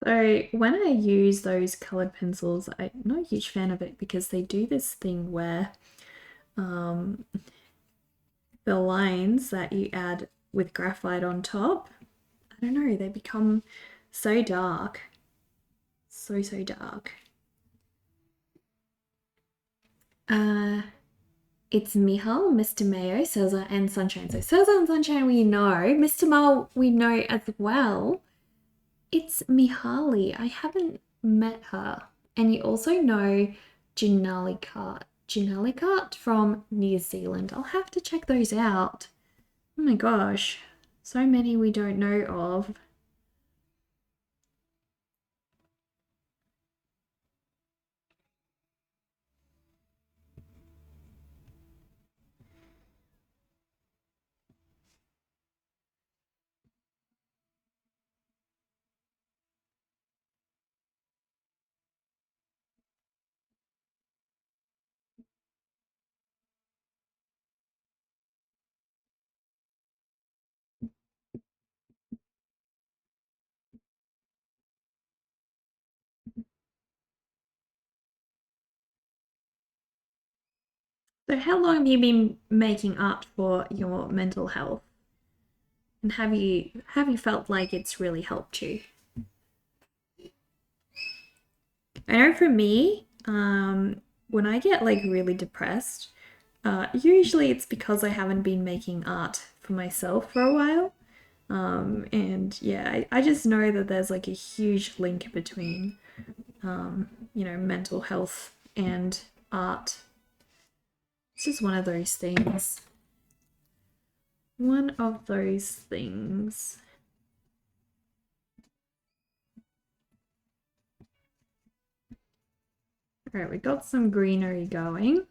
So when I use those colored pencils, I'm not a huge fan of it because they do this thing where the lines that you add with graphite on top, I don't know, they become so dark. So dark. It's Mihal, Mr. Mayo, Cesar, and Sunshine. So Cesar and Sunshine we know. Mr. Mal we know as well. It's Mihaly. I haven't met her. And you also know Ginalicut from New Zealand. I'll have to check those out. Oh my gosh, so many we don't know of. So how long have you been making art for your mental health? And have you felt like it's really helped you? I know for me, when I get like really depressed, usually it's because I haven't been making art for myself for a while. And yeah, I just know that there's like a huge link between, mental health and art. It's just one of those things. One of those things. All right, we got some greenery going.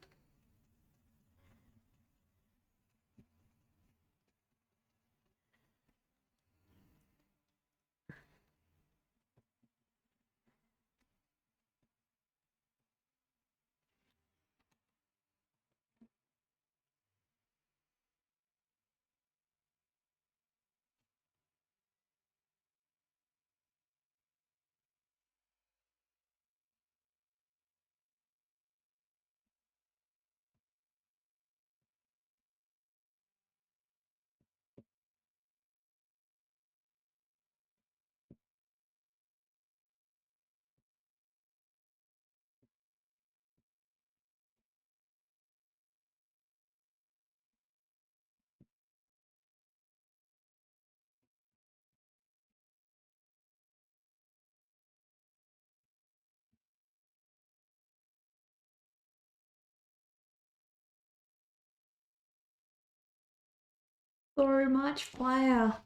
So much fire.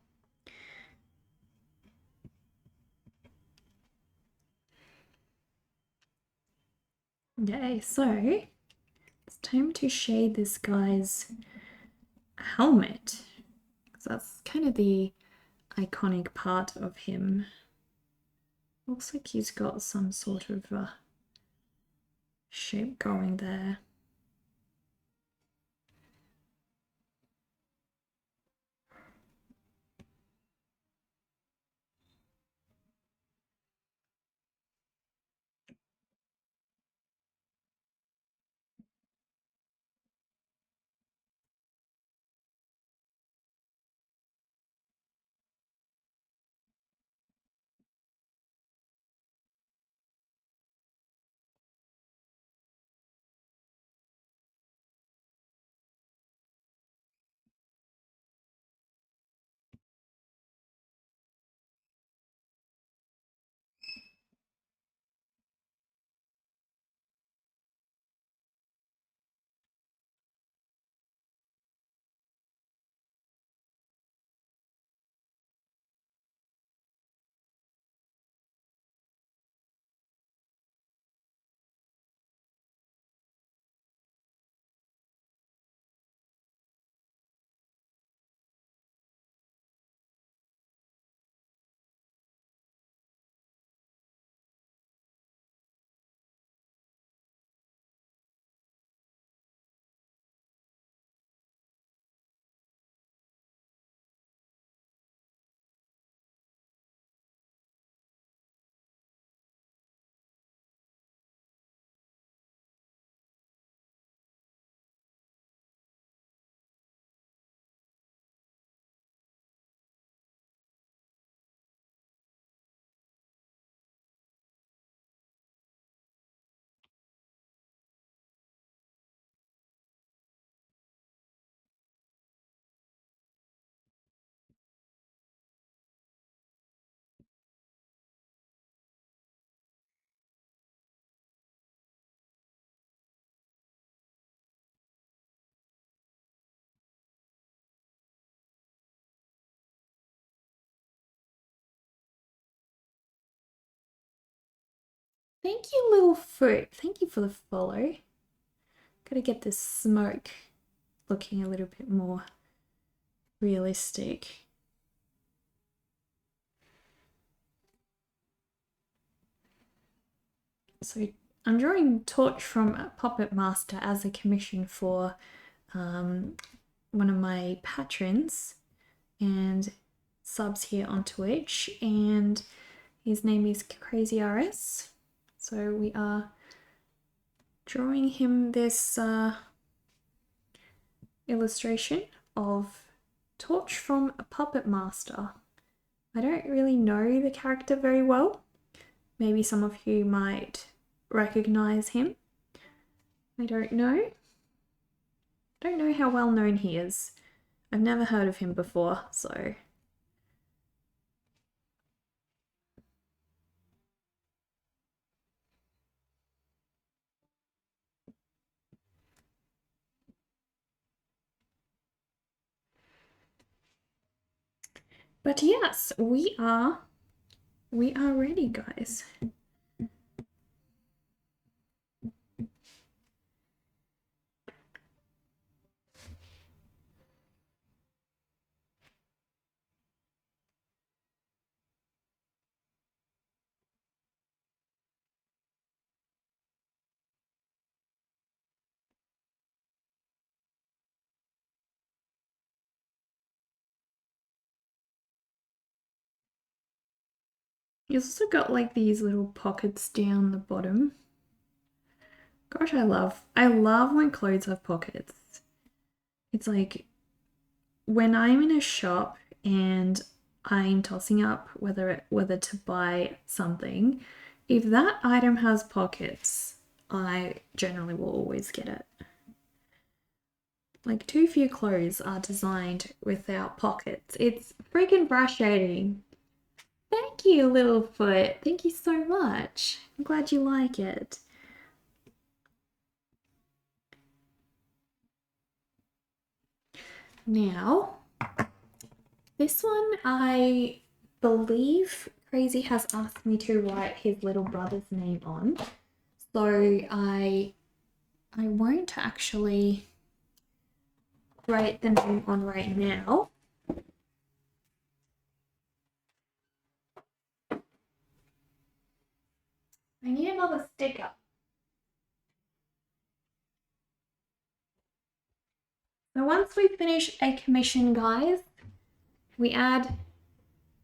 Okay, so it's time to shade this guy's helmet. So that's kind of the iconic part of him. Looks like he's got some sort of shape going there. Thank you, little fruit. Thank you for the follow. Gotta get this smoke looking a little bit more realistic. So I'm drawing Torch from Puppet Master as a commission for one of my patrons and subs here on Twitch, and his name is Crazy RS. So we are drawing him this illustration of Torch from a Puppet Master. I don't really know the character very well. Maybe some of you might recognize him. I don't know. Don't know how well known he is. I've never heard of him before, so. But yes, we are ready, guys. You've also got like these little pockets down the bottom. Gosh, I love when clothes have pockets. It's like when I'm in a shop and I'm tossing up whether to buy something, if that item has pockets, I generally will always get it. Like too few clothes are designed without pockets. It's freaking frustrating. Thank you, Littlefoot. Thank you so much. I'm glad you like it. Now, this one I believe Crazy has asked me to write his little brother's name on. So I won't actually write the name on right now. I need another sticker. So once we finish a commission, guys, we add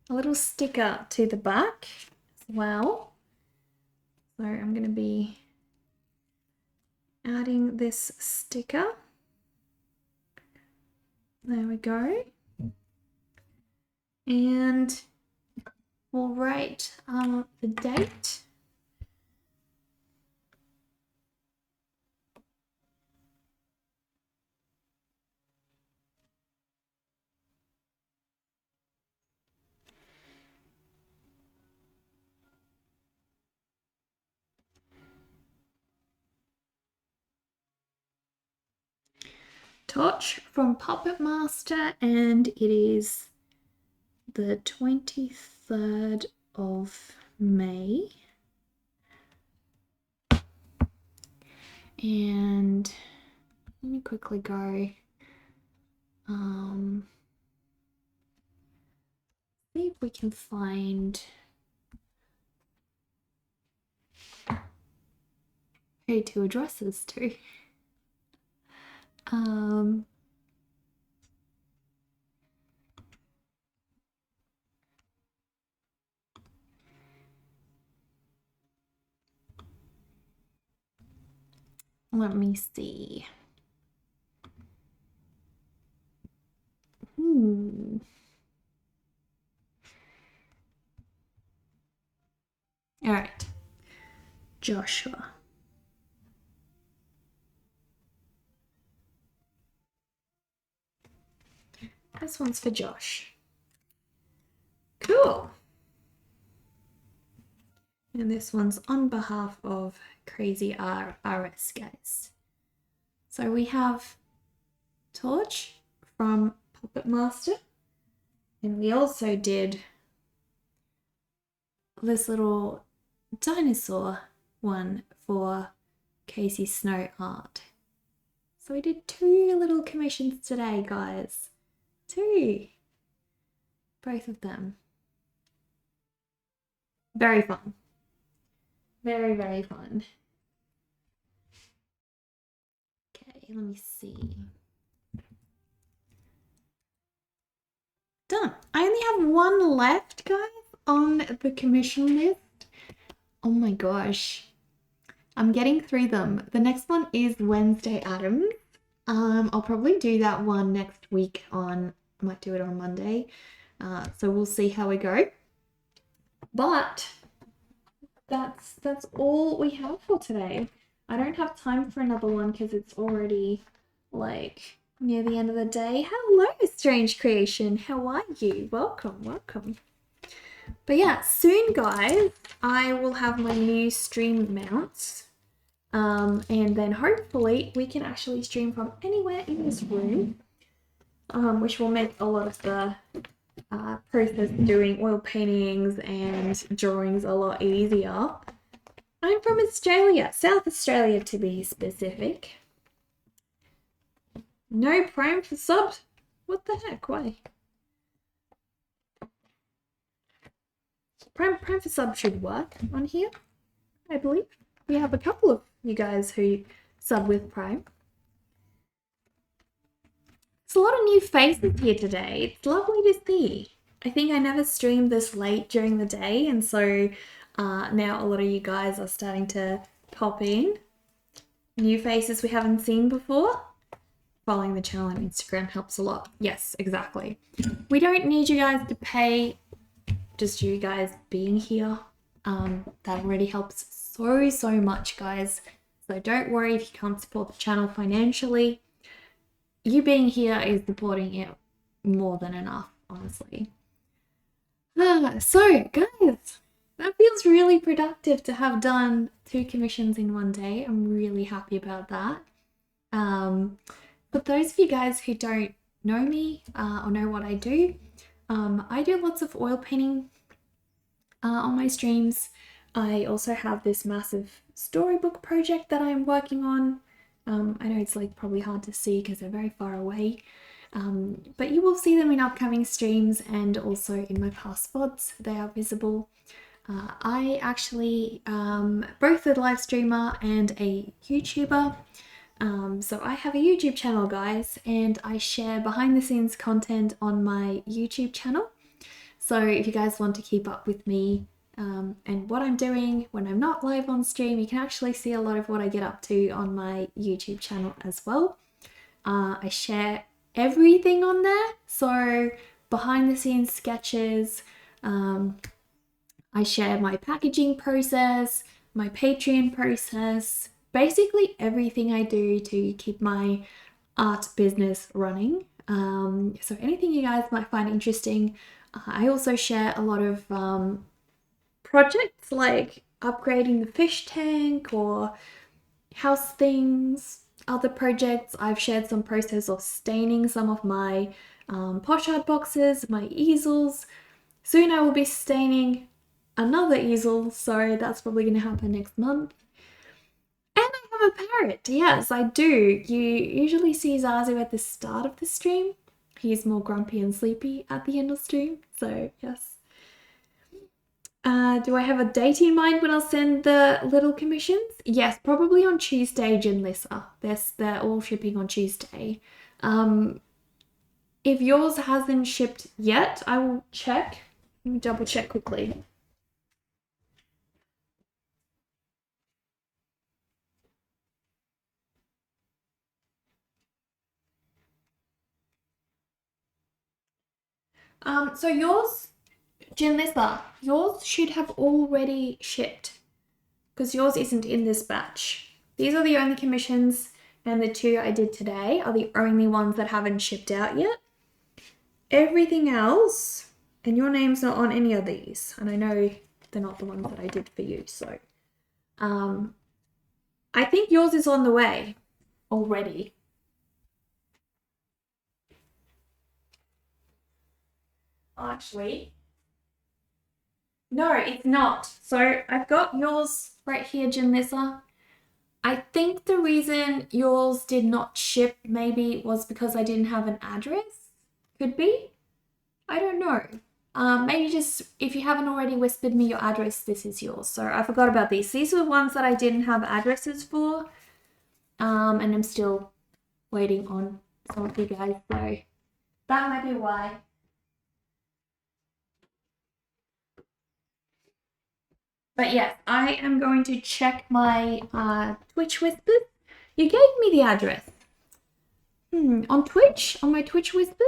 a little sticker to the back as well. So I'm going to be adding this sticker. There we go. And we'll write the date. Torch from Puppet Master, and it is the 23rd of May. And let me quickly go see if we can find who to address this to. Let me see. All right, Joshua. This one's for Josh. Cool. And this one's on behalf of Crazy RS, guys. So we have Torch from Puppet Master, and we also did this little dinosaur one for Casey Snow Art. So we did 2 little commissions today, guys. 2. Both of them. Very fun. Very, very fun. Okay, let me see. Done. I only have 1 left, guys, on the commission list. Oh my gosh. I'm getting through them. The next one is Wednesday Adams. I'll probably do that one next week I might do it on Monday. So we'll see how we go. But that's all we have for today. I don't have time for another one because it's already like near the end of the day. Hello, Strange Creation. How are you? Welcome, welcome. But yeah, soon, guys, I will have my new stream mounts. And then hopefully we can actually stream from anywhere in this room, which will make a lot of the process doing oil paintings and drawings a lot easier. I'm from Australia, South Australia to be specific. No Prime for subs? What the heck? Why? Prime for sub should work on here, I believe. We have a couple of you guys who sub with Prime. There's a lot of new faces here today. It's lovely to see. I think I never streamed this late during the day, and so now a lot of you guys are starting to pop in. New faces we haven't seen before. Following the channel on Instagram helps a lot. Yes, exactly. We don't need you guys to pay, just you guys being here. That already helps so much, guys. So don't worry if you can't support the channel financially. You being here is supporting it more than enough, honestly. So, guys, that feels really productive to have done 2 commissions in one day. I'm really happy about that. But those of you guys who don't know me or know what I do lots of oil painting on my streams. I also have this massive storybook project that I'm working on. I know it's like probably hard to see because they're very far away, but you will see them in upcoming streams and also in my past VODs. They are visible. I actually both a live streamer and a YouTuber. So I have a YouTube channel, guys, and I share behind the scenes content on my YouTube channel. So if you guys want to keep up with me and what I'm doing when I'm not live on stream, you can actually see a lot of what I get up to on my YouTube channel as well. I share everything on there. So behind the scenes sketches, I share my packaging process, my Patreon process, basically everything I do to keep my art business running. So anything you guys might find interesting. I also share a lot of projects like upgrading the fish tank or house things, other projects. I've shared some process of staining some of my posh art boxes, my easels. Soon I will be staining another easel, so that's probably going to happen next month. And I have a parrot. Yes, I do. You usually see Zazu at the start of the stream. He's more grumpy and sleepy at the end of stream, so yes. Do I have a date in mind when I'll send the little commissions? Yes, probably on Tuesday, Jinlissa. They're all shipping on Tuesday. If yours hasn't shipped yet, I will check. Let me double check quickly. So yours, Jinlissa, yours should have already shipped because yours isn't in this batch. These are the only commissions, and the 2 I did today are the only ones that haven't shipped out yet. Everything else, and your name's not on any of these, and I know they're not the ones that I did for you, so I think yours is on the way already. Actually, No, it's not. So I've got yours right here, Janissa. I think the reason yours did not ship maybe was because I didn't have an address. Could be. I don't know. Maybe just if you haven't already whispered me your address, this is yours. So I forgot about these. These were ones that I didn't have addresses for. And I'm still waiting on some of you guys, so that might be why. But yes, I am going to check my Twitch whispers. You gave me the address. On Twitch? On my Twitch whispers?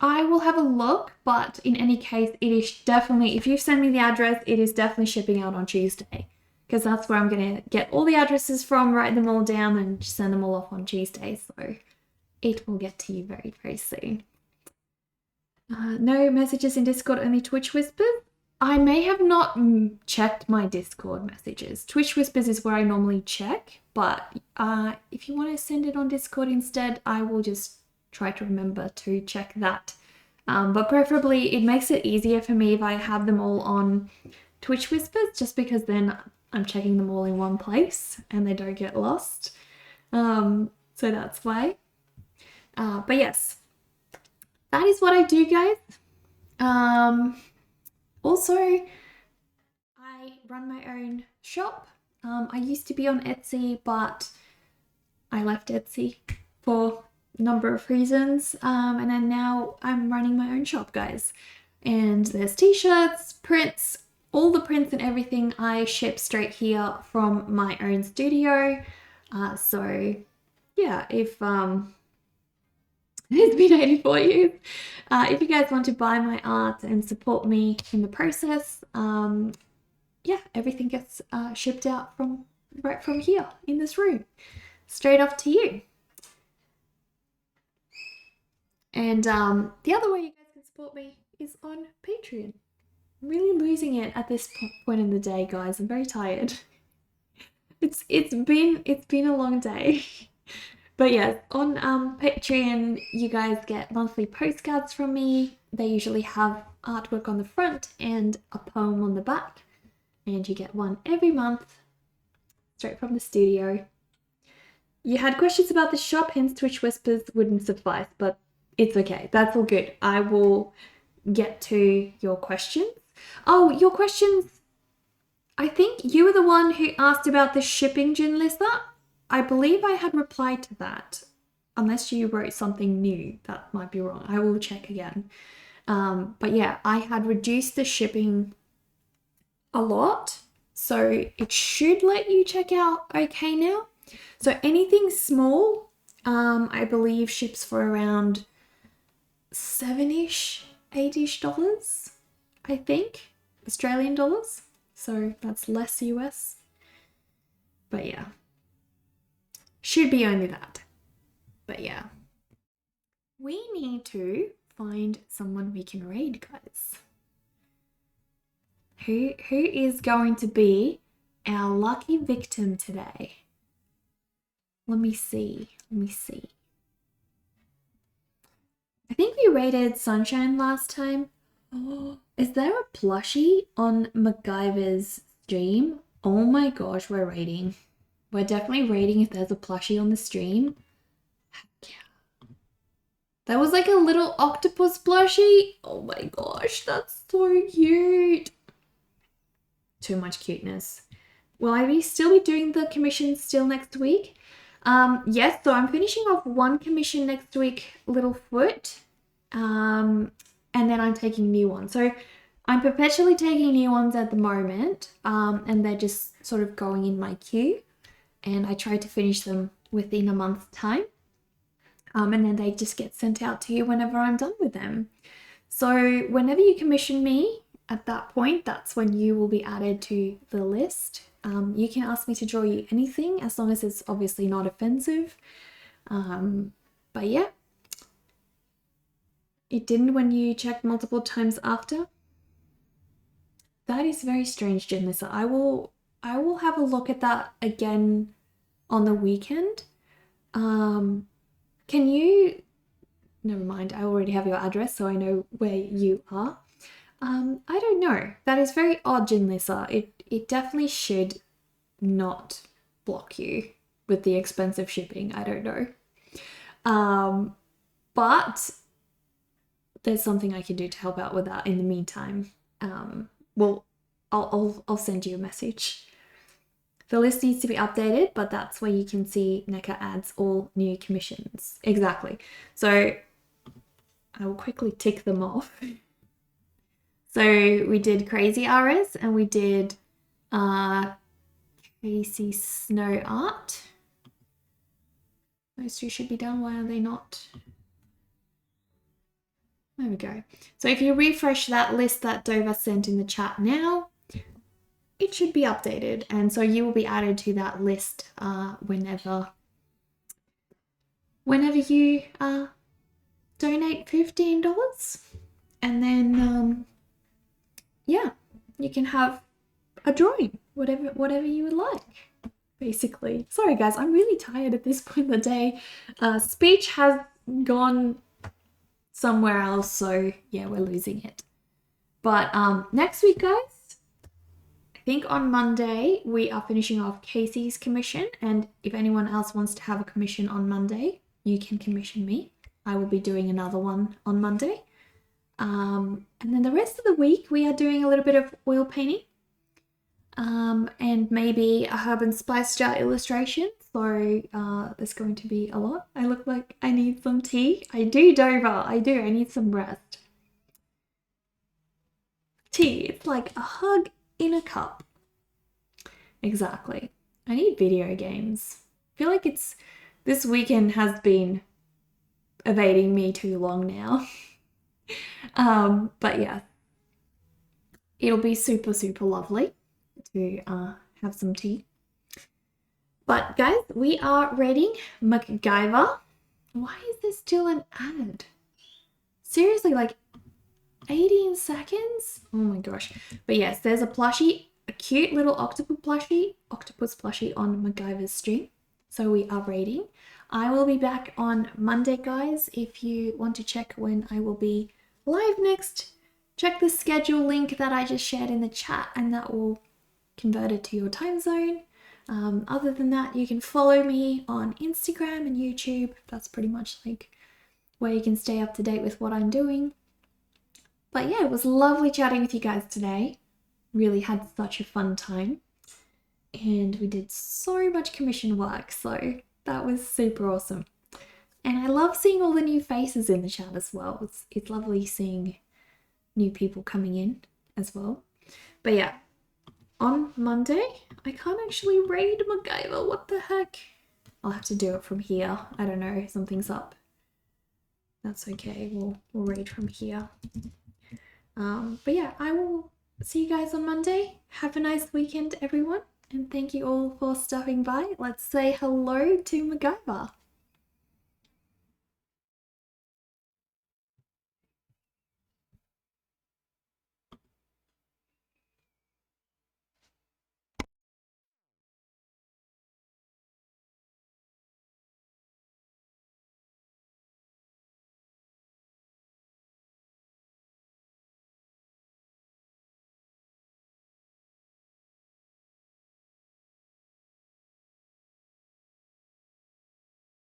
I will have a look, but in any case, it is definitely, if you send me the address, it is definitely shipping out on Tuesday. Because that's where I'm going to get all the addresses from, write them all down, and send them all off on Tuesday. So it will get to you very, very soon. No messages in Discord, only Twitch whispers. I may have not checked my Discord messages. Twitch whispers is where I normally check, but if you want to send it on Discord instead, I will just try to remember to check that. But preferably, it makes it easier for me if I have them all on Twitch whispers, just because then I'm checking them all in one place and they don't get lost. So that's why. But yes, that is what I do, guys. Also, I run my own shop. I used to be on Etsy, but I left Etsy for a number of reasons. And then now I'm running my own shop, guys. And there's t-shirts, prints, all the prints and everything I ship straight here from my own studio. So yeah, if it's been 84 years. If you guys want to buy my art and support me in the process, yeah, everything gets shipped out right from here in this room, straight off to you. And the other way you guys can support me is on Patreon. I'm really losing it at this point in the day, guys. I'm very tired. It's been a long day. But yeah, on Patreon, you guys get monthly postcards from me. They usually have artwork on the front and a poem on the back. And you get one every month, straight from the studio. You had questions about the shop, hence Twitch Whispers wouldn't suffice, but it's okay. That's all good. I will get to your questions. Oh, your questions. I think you were the one who asked about the shipping, Jinlissa. I believe I had replied to that, unless you wrote something new. That might be wrong. I will check again. But yeah, I had reduced the shipping a lot, so it should let you check out okay now. So anything small, I believe ships for around $7-ish, $8-ish dollars, I think, Australian dollars. So that's less US. But yeah. Should be only that. But yeah. We need to find someone we can raid, guys. Who is going to be our lucky victim today? Let me see. I think we raided Sunshine last time. Oh, is there a plushie on MacGyver's stream? Oh my gosh, we're raiding. We're definitely raiding if there's a plushie on the stream. Yeah. That was like a little octopus plushie. Oh my gosh, that's so cute. Too much cuteness. Will I still be doing the commission still next week? Yes, so I'm finishing off one commission next week, Littlefoot. And then I'm taking new ones. So I'm perpetually taking new ones at the moment. And they're just sort of going in my queue. And I try to finish them within a month's time. And then they just get sent out to you whenever I'm done with them. So whenever you commission me, at that point, that's when you will be added to the list. You can ask me to draw you anything, as long as it's obviously not offensive. But yeah. It didn't when you checked multiple times after. That is very strange, Janissa. I will have a look at that again on the weekend. Can you... Never mind, I already have your address, so I know where you are. I don't know. That is very odd, Jinlissa. It definitely should not block you with the expensive shipping. I don't know. But there's something I can do to help out with that in the meantime. Well, I'll send you a message. The list needs to be updated, but that's where you can see NECA adds all new commissions. Exactly. So I will quickly tick them off. So we did Crazy RS and we did Casey Snow Art. Those two should be done. Why are they not? There we go. So if you refresh that list that Dover sent in the chat now, it should be updated. And so you will be added to that list whenever you donate $15. And then, yeah, you can have a drawing, whatever you would like, basically. Sorry, guys, I'm really tired at this point of the day. Speech has gone somewhere else, so yeah, we're losing it. But next week, guys, I think on Monday we are finishing off Casey's commission, and if anyone else wants to have a commission on Monday, you can commission me. I will be doing another one on Monday. And then the rest of the week we are doing a little bit of oil painting, and maybe a herb and spice jar illustration. So there's going to be a lot. I look like I need some tea. I do, Dover. I do. I need some rest. Tea. It's like a hug in a cup. Exactly. I need video games. I feel like this weekend has been evading me too long now. But yeah, it'll be super, super lovely to have some tea. But guys, we are rating MacGyver. Why is there still an ad? Seriously, like 18 seconds? Oh my gosh. But yes, there's a plushie, a cute little octopus plushie on MacGyver's stream. So we are rating. I will be back on Monday, guys. If you want to check when I will be live next, check the schedule link that I just shared in the chat, and that will convert it to your time zone. Other than that, you can follow me on Instagram and YouTube. That's pretty much like where you can stay up to date with what I'm doing. But yeah, it was lovely chatting with you guys today. Really had such a fun time. And we did so much commission work, so that was super awesome. And I love seeing all the new faces in the chat as well. It's lovely seeing new people coming in as well. But yeah, on Monday, I can't actually raid MacGyver. What the heck? I'll have to do it from here. I don't know, something's up. That's okay, we'll raid from here. But yeah, I will see you guys on Monday. Have a nice weekend, everyone. And thank you all for stopping by. Let's say hello to MacGyver.